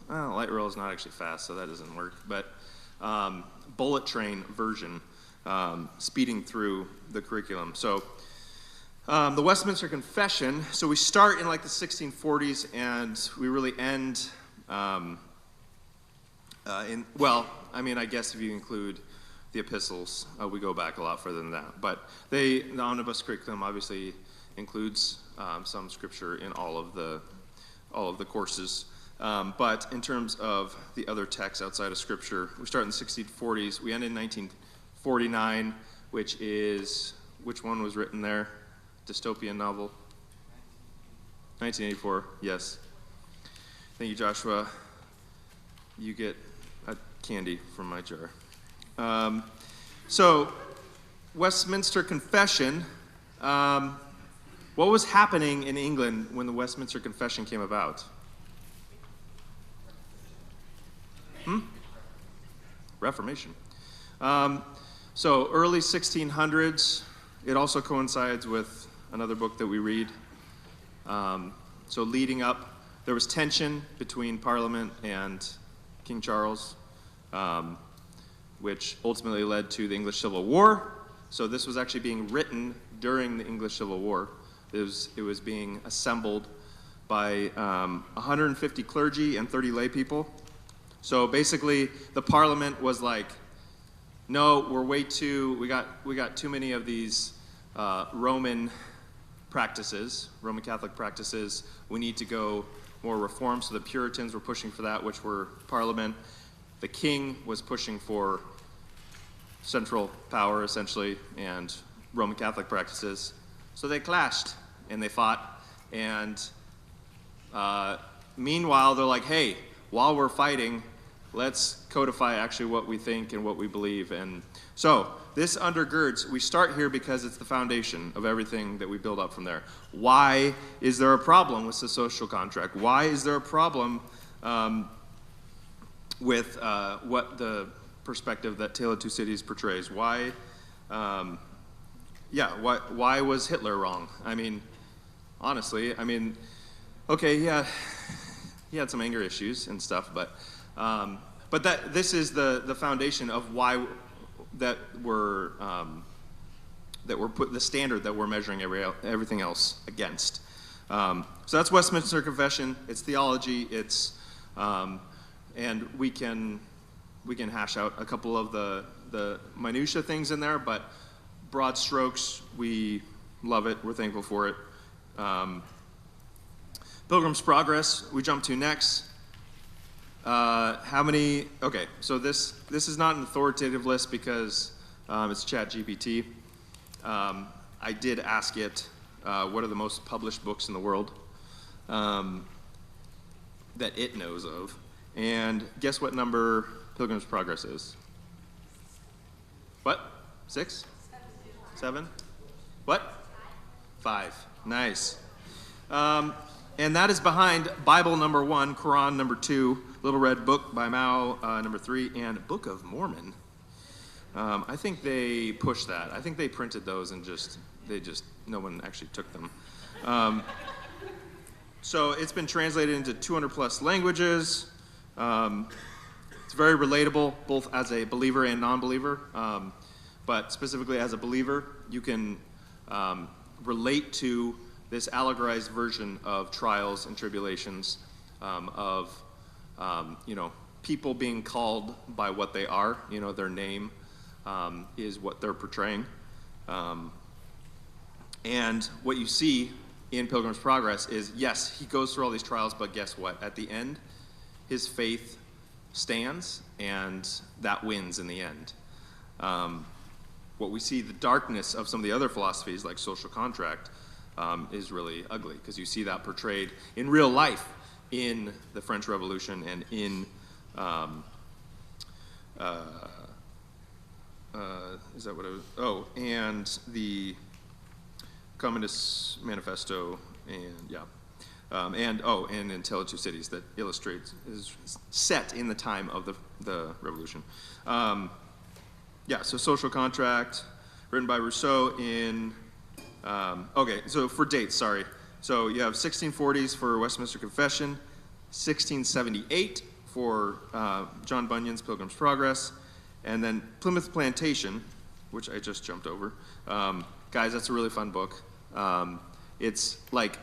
Well, light rail is not actually fast, so that doesn't work. But bullet train version, speeding through the curriculum. So the Westminster Confession. So we start in like the 1640s, and we really end I guess if you include the epistles, we go back a lot further than that. But the omnibus curriculum obviously includes some scripture in all of the courses. But in terms of the other texts outside of scripture, we start in the 1640s. We end in 1949, which one was written there? Dystopian novel? 1984, yes. Thank you, Joshua. You get a candy from my jar. So, Westminster Confession. What was happening in England when the Westminster Confession came about? Reformation. So early 1600s. It also coincides with another book that we read. So leading up, there was tension between Parliament and King Charles, which ultimately led to the English Civil War. So this was actually being written during the English Civil War. It was being assembled by 150 clergy and 30 lay people. So basically, the Parliament was like, no, we got too many of these Roman Catholic practices. We need to go more reform. So the Puritans were pushing for that, which were Parliament. The king was pushing for central power, essentially, and Roman Catholic practices. So they clashed, and they fought. And meanwhile, they're like, hey, while we're fighting, let's codify actually what we think and what we believe. And so this undergirds, we start here because it's the foundation of everything that we build up from there. Why is there a problem with the social contract? Why is there a problem with what the perspective that Tale of Two Cities portrays? Why was Hitler wrong? I mean, honestly, okay, yeah, he had some anger issues and stuff, but this is the foundation of why that we're put the standard that we're measuring everything else against. So that's Westminster Confession. It's theology. It's and we can hash out a couple of the minutia things in there, but broad strokes, we love it. We're thankful for it. Pilgrim's Progress, we jump to next. Okay, so this is not an authoritative list because it's ChatGPT. I did ask it, what are the most published books in the world that it knows of? And guess what number Pilgrim's Progress is? What? 6? 7? What? 5. Nice. And that is behind Bible number 1, Quran number 2, Little Red Book by Mao number 3, and Book of Mormon. I think they pushed that. I think they printed those and no one actually took them. So it's been translated into 200 plus languages. It's very relatable, both as a believer and non-believer. But specifically as a believer, you can relate to this allegorized version of trials and tribulations, of people being called by what they are. Their name is what they're portraying. And what you see in Pilgrim's Progress is, yes, he goes through all these trials, but guess what? At the end, his faith stands, and that wins in the end. What we see, the darkness of some of the other philosophies, like social contract, is really ugly, because you see that portrayed in real life in the French Revolution and in is that what it was? Oh, and the Communist Manifesto, and yeah. And in Tale of Two Cities that illustrates, is set in the time of the Revolution. So Social Contract, written by Rousseau in, so for dates, sorry. So you have 1640s for Westminster Confession, 1678 for John Bunyan's Pilgrim's Progress, and then Plymouth Plantation, which I just jumped over. Guys, that's a really fun book. It's like,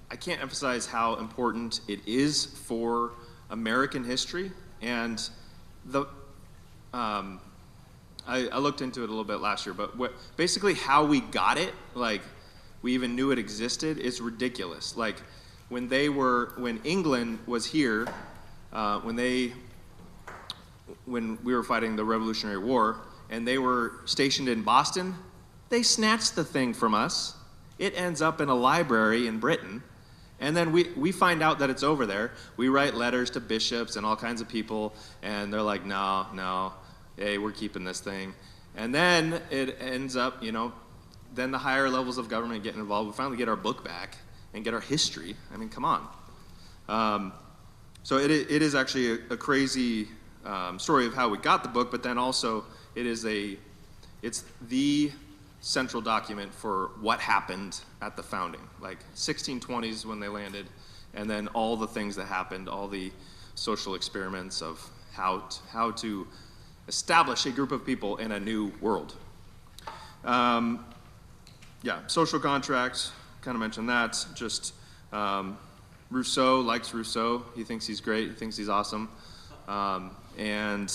I can't emphasize how important it is for American history, and I looked into it a little bit last year, but basically how we got it, like we even knew it existed, is ridiculous. Like when England was here, when we were fighting the Revolutionary War, and they were stationed in Boston, they snatched the thing from us. It ends up in a library in Britain, and then we find out that it's over there. We write letters to bishops and all kinds of people, and they're like, no, hey, we're keeping this thing. And then it ends up, then the higher levels of government get involved. We finally get our book back and get our history. I mean, come on. So it is actually a crazy story of how we got the book, but then also it's the central document for what happened at the founding, like 1620s when they landed, and then all the things that happened, all the social experiments of how to establish a group of people in a new world. Social Contract, kind of mentioned that. Just Rousseau likes Rousseau. He thinks he's great. He thinks he's awesome. And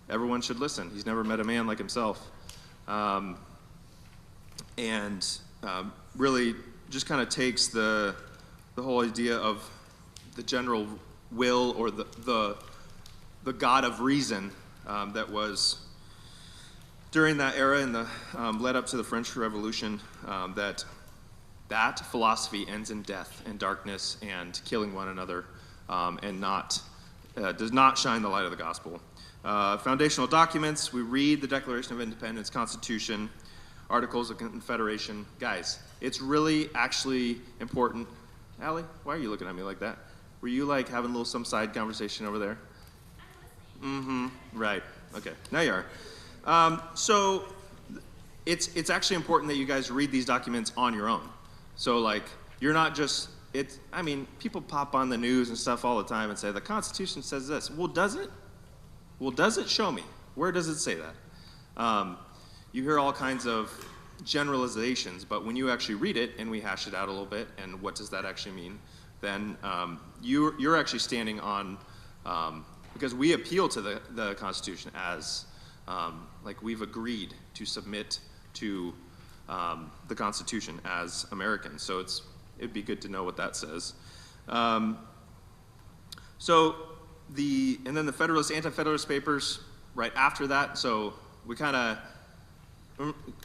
everyone should listen. He's never met a man like himself. Really just kind of takes the whole idea of the general will, or the God of reason that was during that era in the led up to the French Revolution, that philosophy ends in death and darkness and killing one another, and does not shine the light of the gospel. Foundational documents, we read the Declaration of Independence, Constitution, Articles of Confederation. Guys, it's really actually important. Allie, why are you looking at me like that? Were you like having some side conversation over there? Right. Okay. Now you are. So it's actually important that you guys read these documents on your own. So like you're not just people pop on the news and stuff all the time and say the Constitution says this. Well, does it? Well, does it? Show me. Where does it say that? You hear all kinds of generalizations, but when you actually read it and we hash it out a little bit, and what does that actually mean, then you're actually standing on, because we appeal to the Constitution as, like we've agreed to submit to the Constitution as Americans. So it'd be good to know what that says. And then the Federalist, Anti-Federalist Papers right after that. So we kind of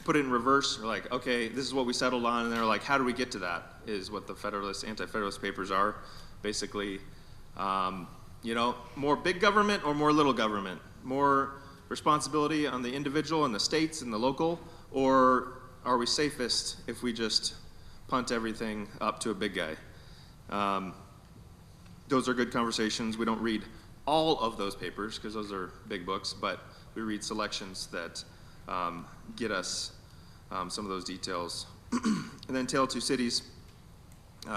put it in reverse. We're like, okay, this is what we settled on, and they're like, how do we get to that? Is what the Federalist, Anti-Federalist Papers are. Basically, more big government or more little government? More responsibility on the individual and the states and the local, or are we safest if we just punt everything up to a big guy? Those are good conversations. We don't read all of those papers because those are big books, but we read selections that get us some of those details. And then Tale of Two Cities,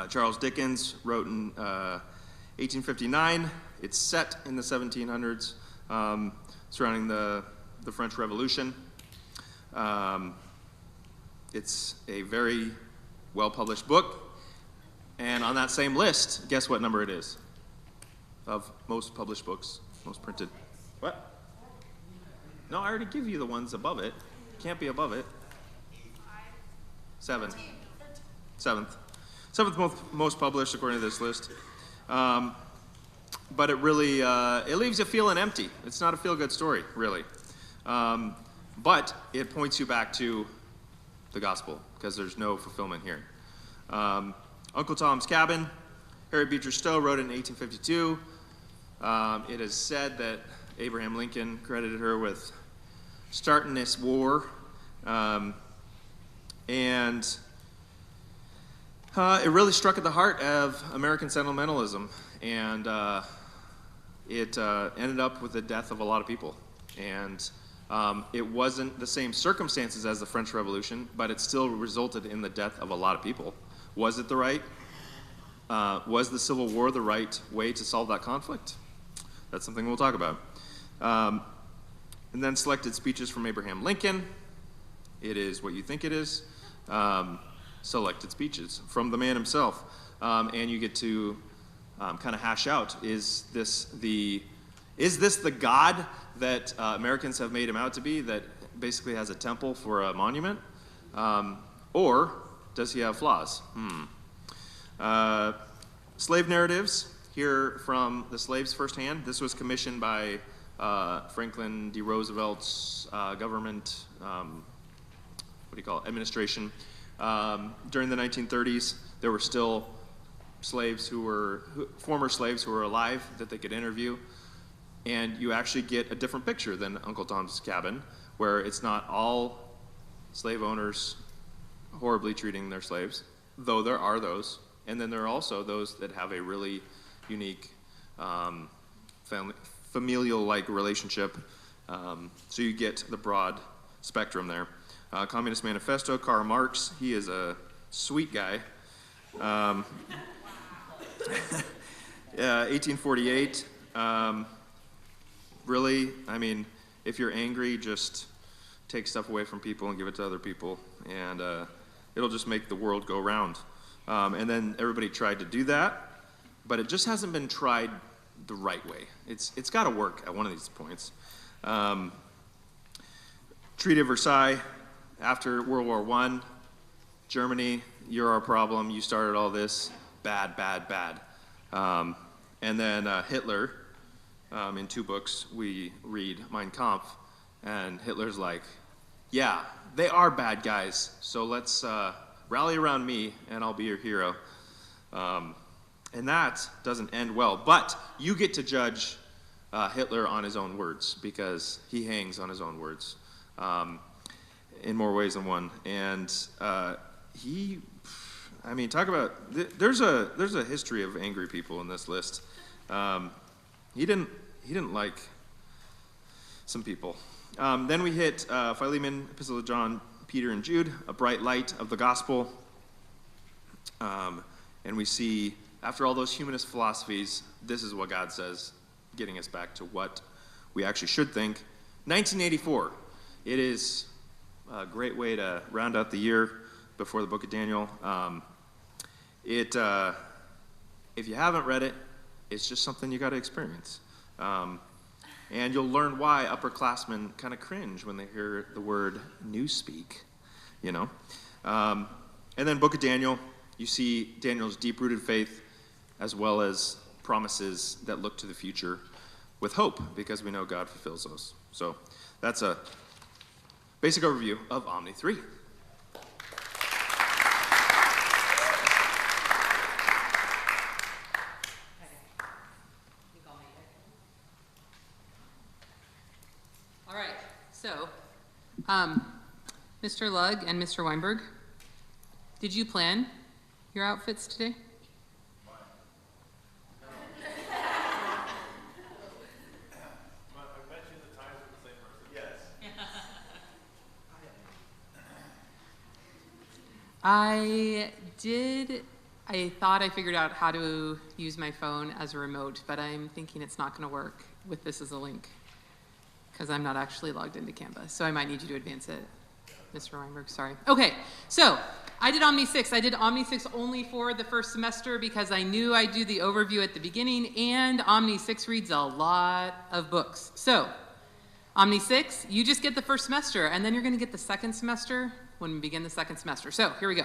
Charles Dickens wrote in 1859. It's set in the 1700s, surrounding the French Revolution. It's a very well-published book. And on that same list, guess what number it is? Of most published books, most printed. What? No, I already give you the ones above it. Can't be above it. 7. 7th. 7th most published according to this list. But it really, it leaves you feeling empty. It's not a feel-good story, really. But it points you back to the gospel, because there's no fulfillment here. Uncle Tom's Cabin, Harry Beecher Stowe wrote it in 1852. It is said that Abraham Lincoln credited her with starting this war. And It really struck at the heart of American sentimentalism, and it ended up with the death of a lot of people. And it wasn't the same circumstances as the French Revolution, but it still resulted in the death of a lot of people. Was it the right? Was the Civil War the right way to solve that conflict? That's something we'll talk about. And then selected speeches from Abraham Lincoln. It is what you think it is. Selected speeches from the man himself. And you get to kind of hash out, is this the God that Americans have made him out to be, that basically has a temple for a monument? Or does he have flaws? Slave narratives, here from the slaves firsthand. This was commissioned by Franklin D. Roosevelt's government, administration. During the 1930s, there were still former slaves who were alive that they could interview. And you actually get a different picture than Uncle Tom's Cabin, where it's not all slave owners horribly treating their slaves, though there are those. And then there are also those that have a really unique familial-like relationship. So you get the broad spectrum there. Communist Manifesto, Karl Marx, he is a sweet guy. 1848, really, I mean, if you're angry, just take stuff away from people and give it to other people, and it'll just make the world go round. And then everybody tried to do that, but it just hasn't been tried the right way. It's got to work at one of these points. Treaty of Versailles, after World War I, Germany, you're our problem, you started all this, bad, bad, bad. And then Hitler, in 2 books, we read Mein Kampf, and Hitler's like, yeah, they are bad guys, so let's rally around me, and I'll be your hero. And that doesn't end well, but you get to judge Hitler on his own words, because he hangs on his own words in more ways than one. And talk about, there's a history of angry people in this list. He didn't like some people. Then we hit Philemon, Epistle of John, Peter, and Jude, a bright light of the gospel. And we see, after all those humanist philosophies, this is what God says, getting us back to what we actually should think. 1984, it is a great way to round out the year before the book of Daniel. If you haven't read it, it's just something you got to experience. And you'll learn why upperclassmen kind of cringe when they hear the word newspeak, you know. And then book of Daniel, you see Daniel's deep-rooted faith as well as promises that look to the future with hope, because we know God fulfills those. So that's a basic overview of Omni III. All right, so Mr. Lugg and Mr. Weinberg, did you plan your outfits today? I did. I thought I figured out how to use my phone as a remote, but I'm thinking it's not going to work with this as a link because I'm not actually logged into Canva. So I might need you to advance it, Mr. Weinberg, sorry. Okay, so I did Omni VI. I did Omni VI only for the first semester because I knew I'd do the overview at the beginning, and Omni VI reads a lot of books. So Omni VI, you just get the first semester, and then you're going to get the second semester when we begin the second semester. So here we go.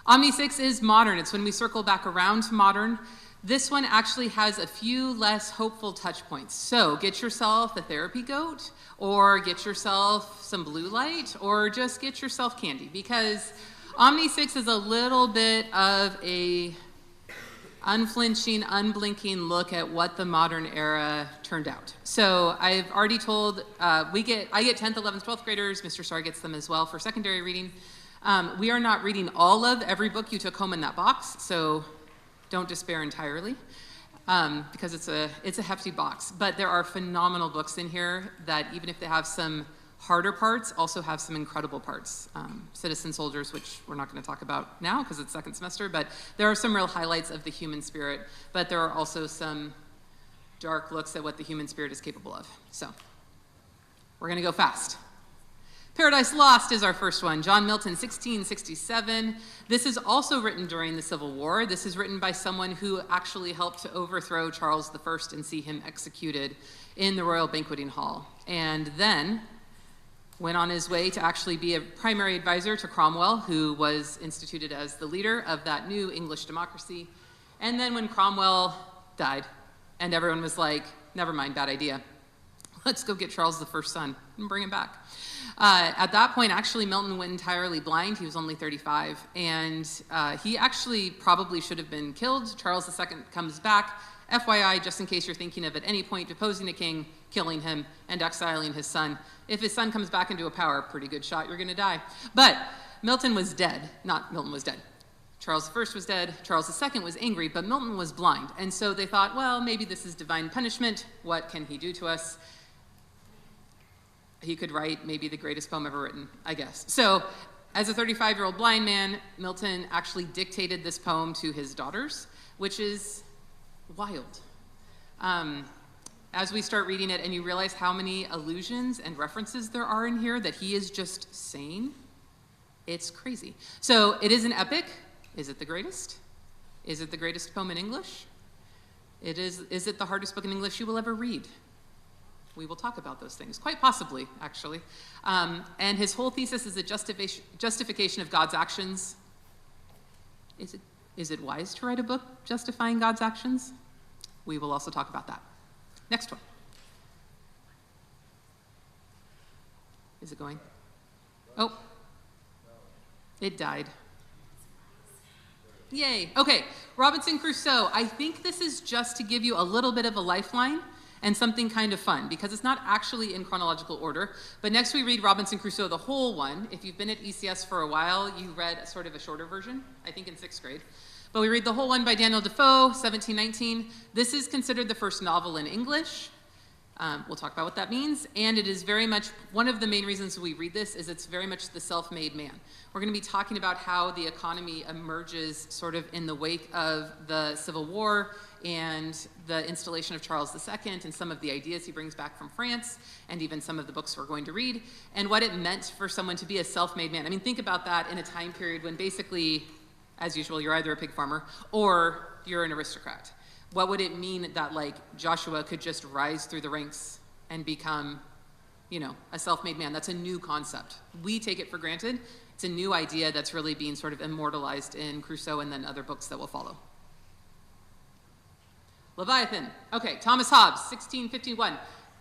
Omni VI is modern. It's when we circle back around to modern. This one actually has a few less hopeful touch points. So get yourself a therapy goat, or get yourself some blue light, or just get yourself candy, because Omni VI is a little bit of a unflinching, unblinking look at what the modern era turned out. So I've already told, I get 10th, 11th, 12th graders, Mr. Sarr gets them as well for secondary reading. We are not reading all of every book you took home in that box, so don't despair entirely, because it's a hefty box. But there are phenomenal books in here that, even if they have some harder parts, also have some incredible parts. Citizen Soldiers, which we're not going to talk about now because it's second semester, but there are some real highlights of the human spirit, but there are also some dark looks at what the human spirit is capable of. So we're going to go fast. Paradise Lost is our first one. John Milton, 1667. This is also written during the Civil War. This is written by someone who actually helped to overthrow Charles I and see him executed in the Royal Banqueting Hall. And then went on his way to actually be a primary advisor to Cromwell, who was instituted as the leader of that new English democracy. And then when Cromwell died, and everyone was like, never mind, bad idea. Let's go get Charles I's son and bring him back. At that point, actually, Milton went entirely blind. He was only 35, and he actually probably should have been killed. Charles II comes back. FYI, just in case you're thinking of at any point deposing a king, killing him, and exiling his son. If his son comes back into a power, pretty good shot, you're going to die. But Milton was dead. Not Milton was dead. Charles I was dead. Charles II was angry, but Milton was blind. And so they thought, well, maybe this is divine punishment. What can he do to us? He could write maybe the greatest poem ever written, I guess. So as a 35-year-old blind man, Milton actually dictated this poem to his daughters, which is wild. As we start reading it and you realize how many allusions and references there are in here that he is just saying, it's crazy. So it is an epic. Is it the greatest? Is it the greatest poem in English? Is it the hardest book in English you will ever read? We will talk about those things, quite possibly, actually. And his whole thesis is a justification of God's actions. Is it wise to write a book justifying God's actions? We will also talk about that. Next one. Is it going? Oh, it died. Yay. Okay, Robinson Crusoe. I think this is just to give you a little bit of a lifeline and something kind of fun, because it's not actually in chronological order. But next we read Robinson Crusoe, the whole one. If you've been at ECS for a while, you read sort of a shorter version, I think in 6th grade. But we read the whole one by Daniel Defoe, 1719. This is considered the first novel in English. We'll talk about what that means. And it is very much, one of the main reasons we read this is it's very much the self-made man. We're going to be talking about how the economy emerges sort of in the wake of the Civil War and the installation of Charles II and some of the ideas he brings back from France and even some of the books we're going to read and what it meant for someone to be a self-made man. I mean, think about that in a time period when basically, as usual, you're either a pig farmer or you're an aristocrat. What would it mean that, like, Joshua could just rise through the ranks and become, you know, a self-made man? That's a new concept. We take it for granted. It's a new idea that's really being sort of immortalized in Crusoe and then other books that will follow. Leviathan. Okay, Thomas Hobbes, 1651.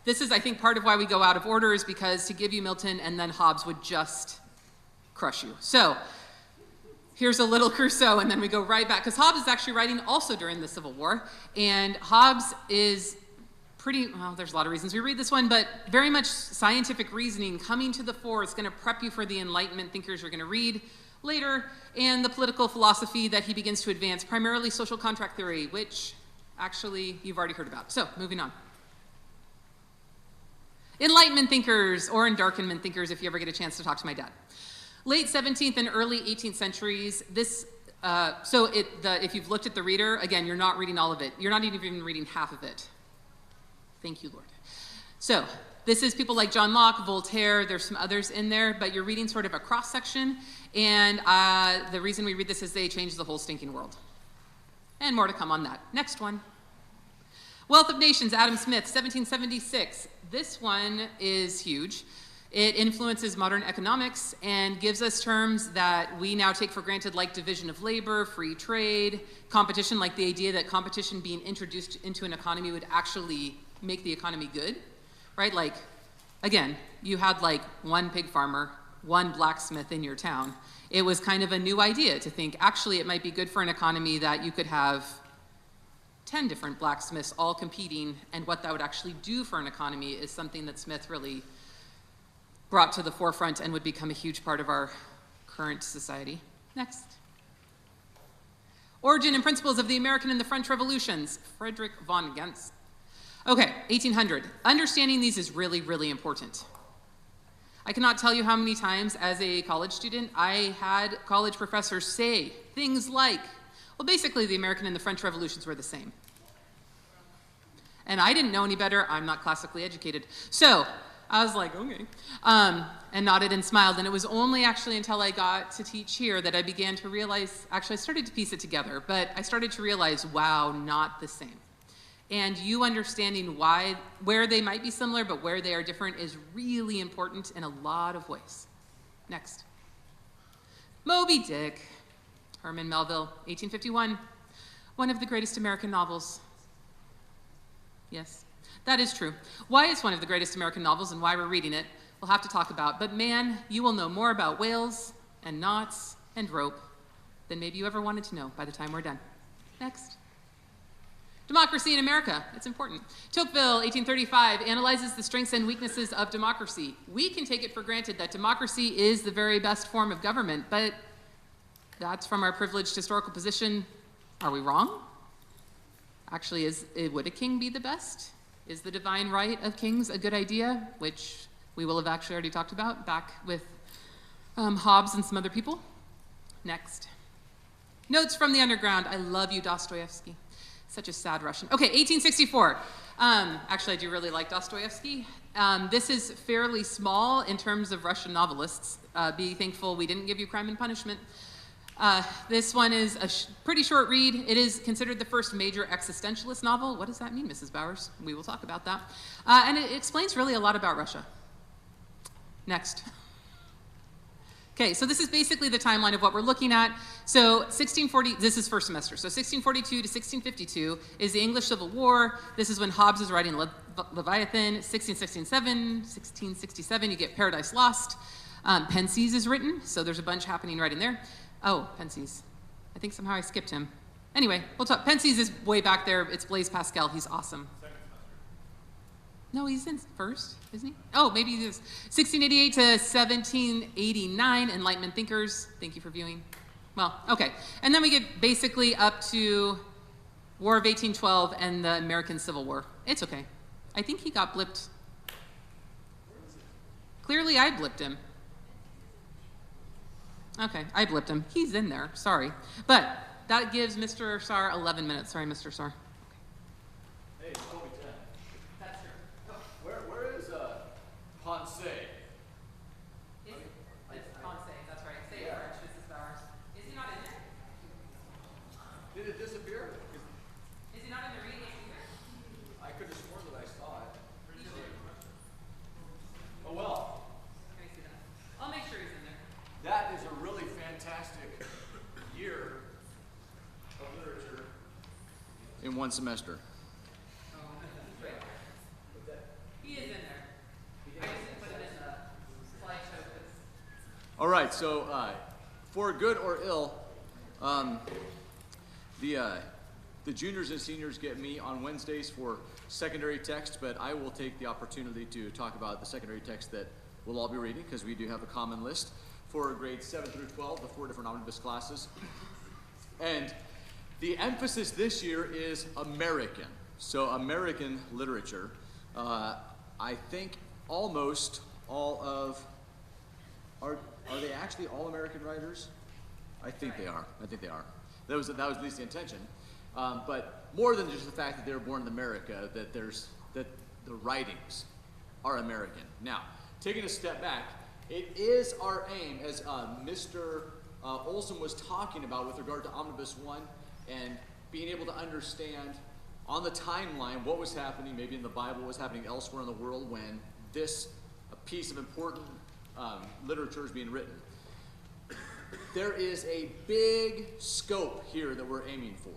This is, I think, part of why we go out of order is because to give you Milton and then Hobbes would just crush you. So here's a little Crusoe, and then we go right back, because Hobbes is actually writing also during the Civil War, and Hobbes is pretty, well, there's a lot of reasons we read this one, but very much scientific reasoning coming to the fore. It's going to prep you for the Enlightenment thinkers you're going to read later, and the political philosophy that he begins to advance, primarily social contract theory, which actually you've already heard about. So, moving on. Enlightenment thinkers, or Endarkenment thinkers, if you ever get a chance to talk to my dad. Late 17th and early 18th centuries, this, if you've looked at the reader, again, you're not reading all of it. You're not even reading half of it. Thank you, Lord. So, this is people like John Locke, Voltaire, there's some others in there, but you're reading sort of a cross-section, and the reason we read this is they changed the whole stinking world. And more to come on that. Next one. Wealth of Nations, Adam Smith, 1776. This one is huge. It influences modern economics and gives us terms that we now take for granted, like division of labor, free trade, competition, like the idea that competition being introduced into an economy would actually make the economy good, right? Like, again, you had like one pig farmer, one blacksmith in your town. It was kind of a new idea to think, actually, it might be good for an economy that you could have 10 different blacksmiths all competing, and what that would actually do for an economy is something that Smith really brought to the forefront and would become a huge part of our current society. Next. Origin and Principles of the American and the French Revolutions, Frederick von Gens. Okay, 1800. Understanding these is really, really important. I cannot tell you how many times as a college student I had college professors say things like, well, basically the American and the French Revolutions were the same. And I didn't know any better. I'm not classically educated. So I was like, okay, and nodded and smiled. And it was only actually until I got to teach here that I began to realize, actually I started to piece it together, but I started to realize, wow, not the same. And you understanding where they might be similar, but where they are different is really important in a lot of ways. Next. Moby Dick, Herman Melville, 1851. One of the greatest American novels. Yes, that is true. Why it's one of the greatest American novels and why we're reading it, we'll have to talk about. But man, you will know more about whales and knots and rope than maybe you ever wanted to know by the time we're done. Next. Democracy in America, it's important. Tocqueville, 1835, analyzes the strengths and weaknesses of democracy. We can take it for granted that democracy is the very best form of government, but that's from our privileged historical position. Are we wrong? Actually, would a king be the best? Is the divine right of kings a good idea? Which we will have actually already talked about back with Hobbes and some other people. Next. Notes from the Underground. I love you, Dostoevsky. Such a sad Russian. Okay, 1864. Actually, I do really like Dostoevsky. This is fairly small in terms of Russian novelists. Be thankful we didn't give you Crime and Punishment. This one is a pretty short read. It is considered the first major existentialist novel. What does that mean, Mrs. Bowers? We will talk about that. And it explains really a lot about Russia. Next. Okay, so this is basically the timeline of what we're looking at. So 1640, this is first semester. So 1642 to 1652 is the English Civil War. This is when Hobbes is writing Leviathan. 1667, you get Paradise Lost. Pensies is written, so there's a bunch happening right in there. Oh, Pensies. I think somehow I skipped him. Anyway, we'll talk. Pensies is way back there. It's Blaise Pascal. He's awesome. No, he's in first, isn't he? Oh, maybe he is. 1688 to 1789, Enlightenment thinkers. Thank you for viewing. Well, okay. And then we get basically up to War of 1812 and the American Civil War. It's okay. I think he got blipped. Clearly I blipped him. Okay, I blipped him. He's in there, sorry. But that gives Mr. Sarr 11 minutes. Sorry, Mr. Sarr. Hey, it's Toby 10. That's true. Where is Ponce? It's Ponce, that's right. Say it French, Mrs. Bowers. Is he not in there? Did it disappear? Is he not in the reading either? I could have sworn that I saw it. He should. Oh well. Can I see that? I'll make sure he's in there. That is a really fantastic year of literature in one semester. Right. He is in there. I just didn't put it in the slideshow. All right, so for good or ill, the juniors and seniors get me on Wednesdays for secondary text, but I will take the opportunity to talk about the secondary text that we'll all be reading because we do have a common list for grades 7 through 12, the 4 different omnibus classes. And the emphasis this year is American. So American literature. I think almost all of, are they actually all American writers? I think they are. I think they are. That was at least the intention. But more than just the fact that they were born in America, that the writings are American. Now, taking a step back, it is our aim, as Mr. Olson was talking about with regard to Omnibus I, and being able to understand on the timeline what was happening, maybe in the Bible, what was happening elsewhere in the world when this piece of important literature is being written. There is a big scope here that we're aiming for.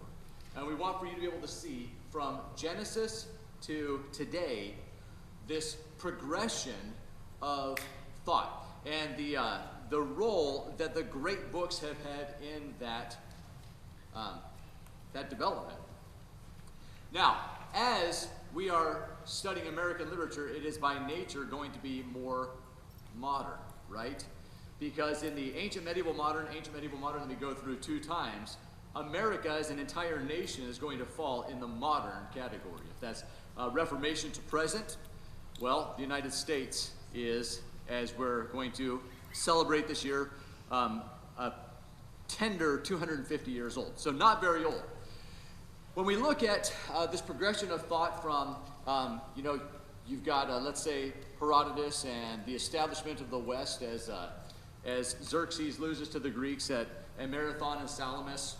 And we want for you to be able to see from Genesis to today this progression of thought and the role that the great books have had in that development. Now, as we are studying American literature, it is by nature going to be more modern, right? because in the ancient medieval modern that we go through 2 times, America as an entire nation is going to fall in the modern category. If that's Reformation to present, well, the United States is, as we're going to celebrate this year, a tender 250 years old, so not very old. When we look at this progression of thought from, you've got, let's say, Herodotus and the establishment of the West as Xerxes loses to the Greeks at Marathon and Salamis,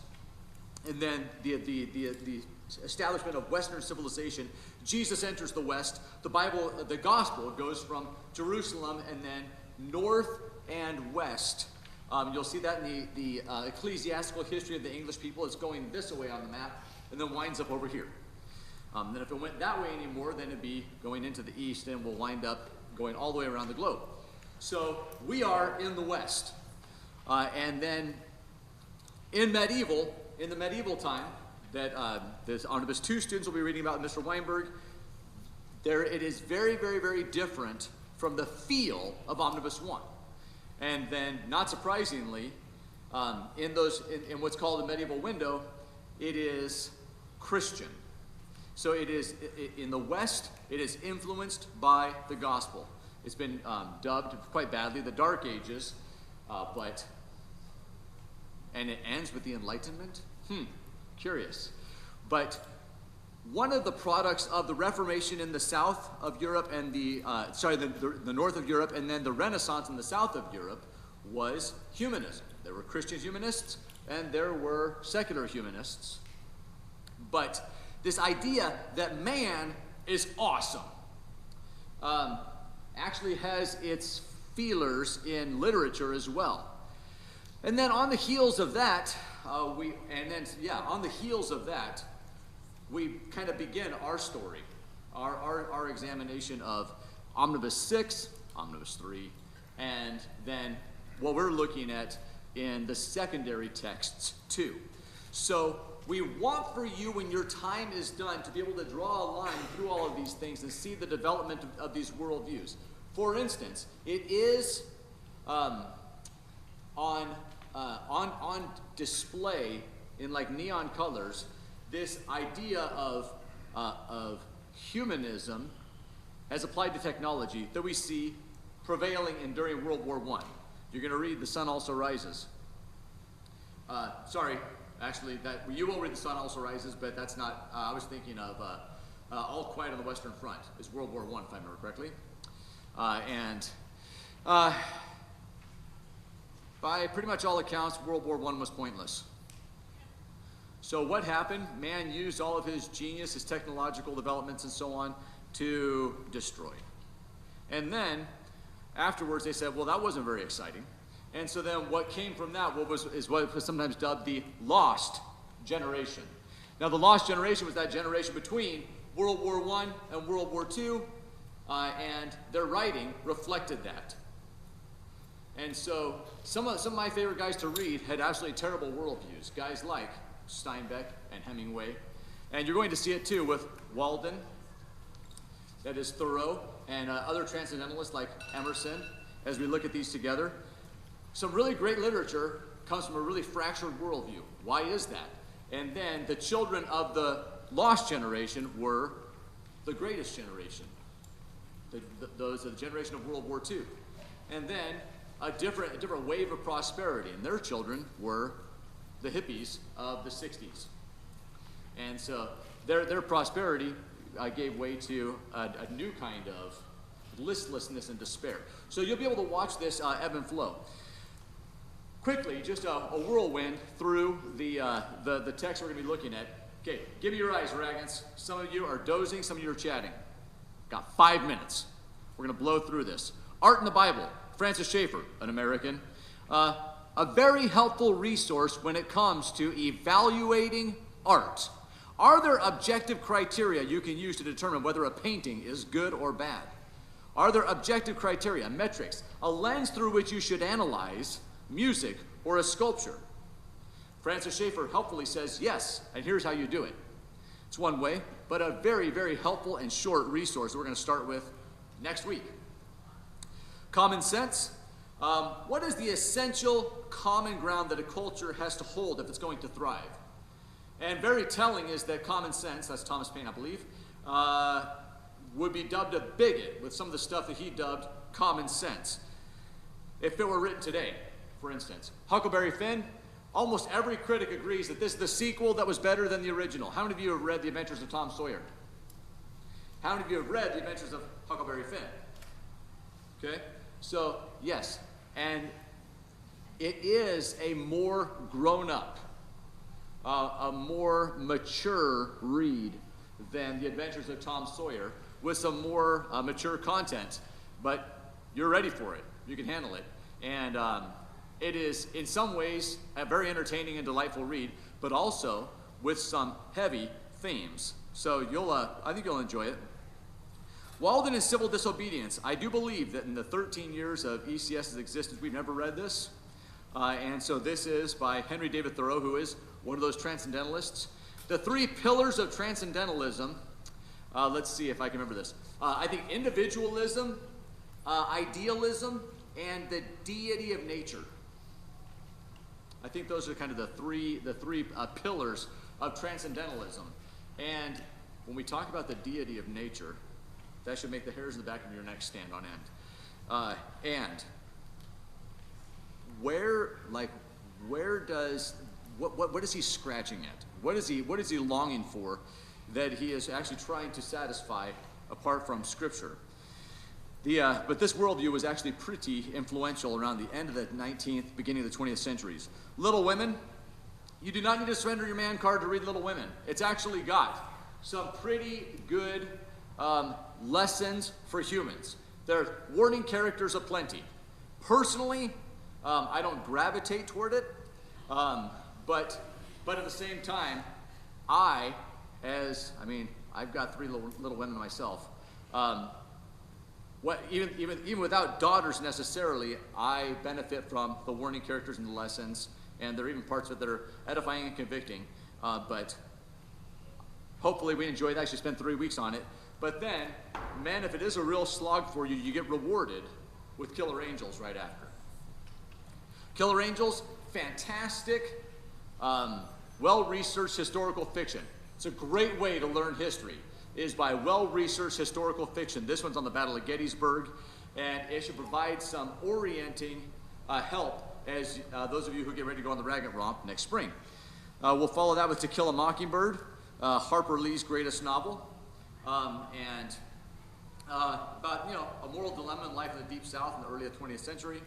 and then the establishment of Western civilization. Jesus enters the West. The gospel goes from Jerusalem and then north and west. You'll see that in the ecclesiastical history of the English people. It's going this way on the map and then winds up over here. Then if it went that way anymore, then it'd be going into the east and will wind up going all the way around the globe. So we are in the West. And then in the medieval time, that the Omnibus II students will be reading about Mr. Weinberg, it is very, very, very different from the feel of Omnibus I. And then, not surprisingly, in what's called the medieval window, it is Christian. So it is, in the West, it is influenced by the gospel. It's been dubbed quite badly the Dark Ages, and it ends with the Enlightenment? Curious. But one of the products of the Reformation in the south of Europe and the north of Europe, and then the Renaissance in the south of Europe, was humanism. There were Christian humanists and there were secular humanists. But this idea that man is awesome actually has its feelers in literature as well. And then on the heels of that, we kind of begin our story, our examination of Omnibus VI, Omnibus III, and then what we're looking at in the secondary texts too. So we want for you, when your time is done, to be able to draw a line through all of these things and see the development of these worldviews. For instance, it is on display in like neon colors, this idea of humanism as applied to technology that we see prevailing during World War I. You're going to read The Sun Also Rises. You will read The Sun Also Rises, but that's not, I was thinking of All Quiet on the Western Front is World War I, if I remember correctly. By pretty much all accounts, World War I was pointless. So what happened? Man used all of his genius, his technological developments and so on, to destroy. And then, afterwards, they said, well, that wasn't very exciting. And so then what came from that is what was sometimes dubbed the lost generation. Now, the lost generation was that generation between World War I and World War II, and their writing reflected that. And so some of my favorite guys to read had absolutely terrible worldviews, guys like Steinbeck and Hemingway. And you're going to see it too with Walden, that is Thoreau, and other transcendentalists like Emerson, as we look at these together. Some really great literature comes from a really fractured worldview. Why is that? And then the children of the lost generation were the greatest generation. Those are the generation of World War II. And then a different wave of prosperity, and their children were the hippies of the 60s. And so their prosperity gave way to a new kind of listlessness and despair. So you'll be able to watch this ebb and flow. Quickly, just a whirlwind through the text we're going to be looking at. Okay, give me your eyes, Ragans. Some of you are dozing, some of you are chatting. Got 5 minutes. We're going to blow through this. Art in the Bible. Francis Schaeffer, an American. A very helpful resource when it comes to evaluating art. Are there objective criteria you can use to determine whether a painting is good or bad? Are there objective criteria, metrics, a lens through which you should analyze music or a sculpture? Francis Schaeffer helpfully says yes, and here's how you do it. It's one way, but a very, very helpful and short resource that we're going to start with next week. Common sense. What is the essential common ground that a culture has to hold if it's going to thrive? And very telling is that common sense, that's Thomas Paine, I believe, would be dubbed a bigot with some of the stuff that he dubbed common sense. If it were written today, for instance, Huckleberry Finn, almost every critic agrees that this is the sequel that was better than the original. How many of you have read The Adventures of Tom Sawyer? How many of you have read The Adventures of Huckleberry Finn? Okay, so yes, and it is a more grown-up, a more mature read than The Adventures of Tom Sawyer, with some more mature content, but you're ready for it. You can handle it. And it is, in some ways, a very entertaining and delightful read, but also with some heavy themes. So I think you'll enjoy it. Walden in Civil Disobedience. I do believe that in the 13 years of ECS's existence, we've never read this. And so this is by Henry David Thoreau, who is one of those transcendentalists. The three pillars of transcendentalism. Let's see if I can remember this. I think individualism, idealism, and the deity of nature. I think those are kind of the three pillars of transcendentalism. And when we talk about the deity of nature, that should make the hairs in the back of your neck stand on end. And what is he scratching at? What is he longing for that he is actually trying to satisfy apart from Scripture? But this worldview was actually pretty influential around the end of the 19th, beginning of the 20th centuries. Little Women, you do not need to surrender your man card to read Little Women. It's actually got some pretty good lessons for humans. There are warning characters aplenty. Personally, I don't gravitate toward it, but at the same time, I've got three little women myself. Even without daughters necessarily, I benefit from the warning characters and the lessons, and there are even parts of it that are edifying and convicting. But hopefully we enjoy that. I actually spent 3 weeks on it. But then, man, if it is a real slog for you, you get rewarded with Killer Angels right after. Killer Angels, fantastic, well-researched historical fiction. It's a great way to learn history, is by well-researched historical fiction. This one's on the Battle of Gettysburg, and it should provide some orienting help as those of you who get ready to go on the Ragged Romp next spring. We'll follow that with To Kill a Mockingbird, Harper Lee's greatest novel, and about a moral dilemma in life in the Deep South in the early 20th century.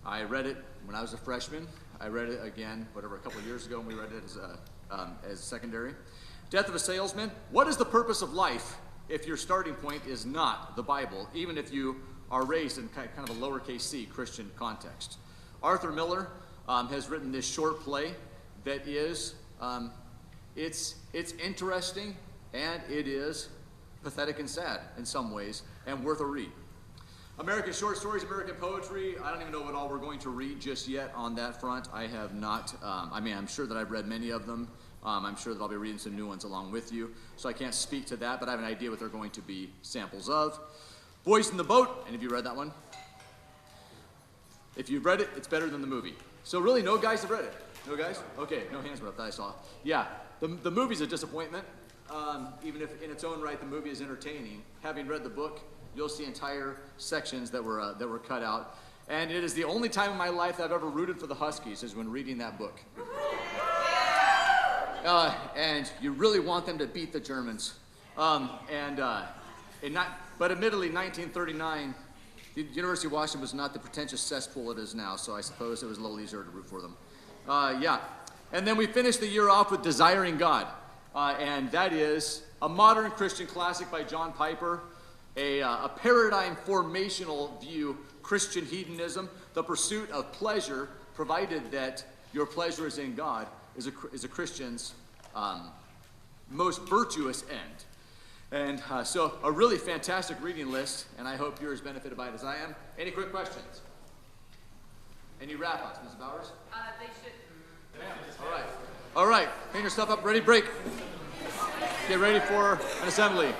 I read it when I was a freshman. I read it again, a couple of years ago, and we read it as secondary. Death of a Salesman. What is the purpose of life if your starting point is not the Bible, even if you are raised in kind of a lowercase c Christian context? Arthur Miller has written this short play that is, it's interesting, and it is pathetic and sad in some ways, and worth a read. American short stories, American poetry. I don't even know what all we're going to read just yet on that front. I have not, I'm sure that I've read many of them. I'm sure that I'll be reading some new ones along with you. So I can't speak to that, but I have an idea what they're going to be samples of. Boys in the Boat. Any of you read that one? If you've read it, it's better than the movie. So really, no guys have read it? No guys? Okay, no hands went up that I saw. Yeah, the movie's a disappointment. Even if in its own right the movie is entertaining. Having read the book, you'll see entire sections that were cut out. And it is the only time in my life that I've ever rooted for the Huskies is when reading that book. And you really want them to beat the Germans. But admittedly, 1939, the University of Washington was not the pretentious cesspool it is now, so I suppose it was a little easier to root for them. And then we finished the year off with Desiring God. And that is a modern Christian classic by John Piper, a paradigm formational view, Christian hedonism, the pursuit of pleasure, provided that your pleasure is in God, is a Christian's most virtuous end. And so a really fantastic reading list, and I hope you're as benefited by it as I am. Any quick questions? Any wrap-ups, Ms. Bowers? They should. All right, clean your stuff up, ready, break. Get ready for an assembly.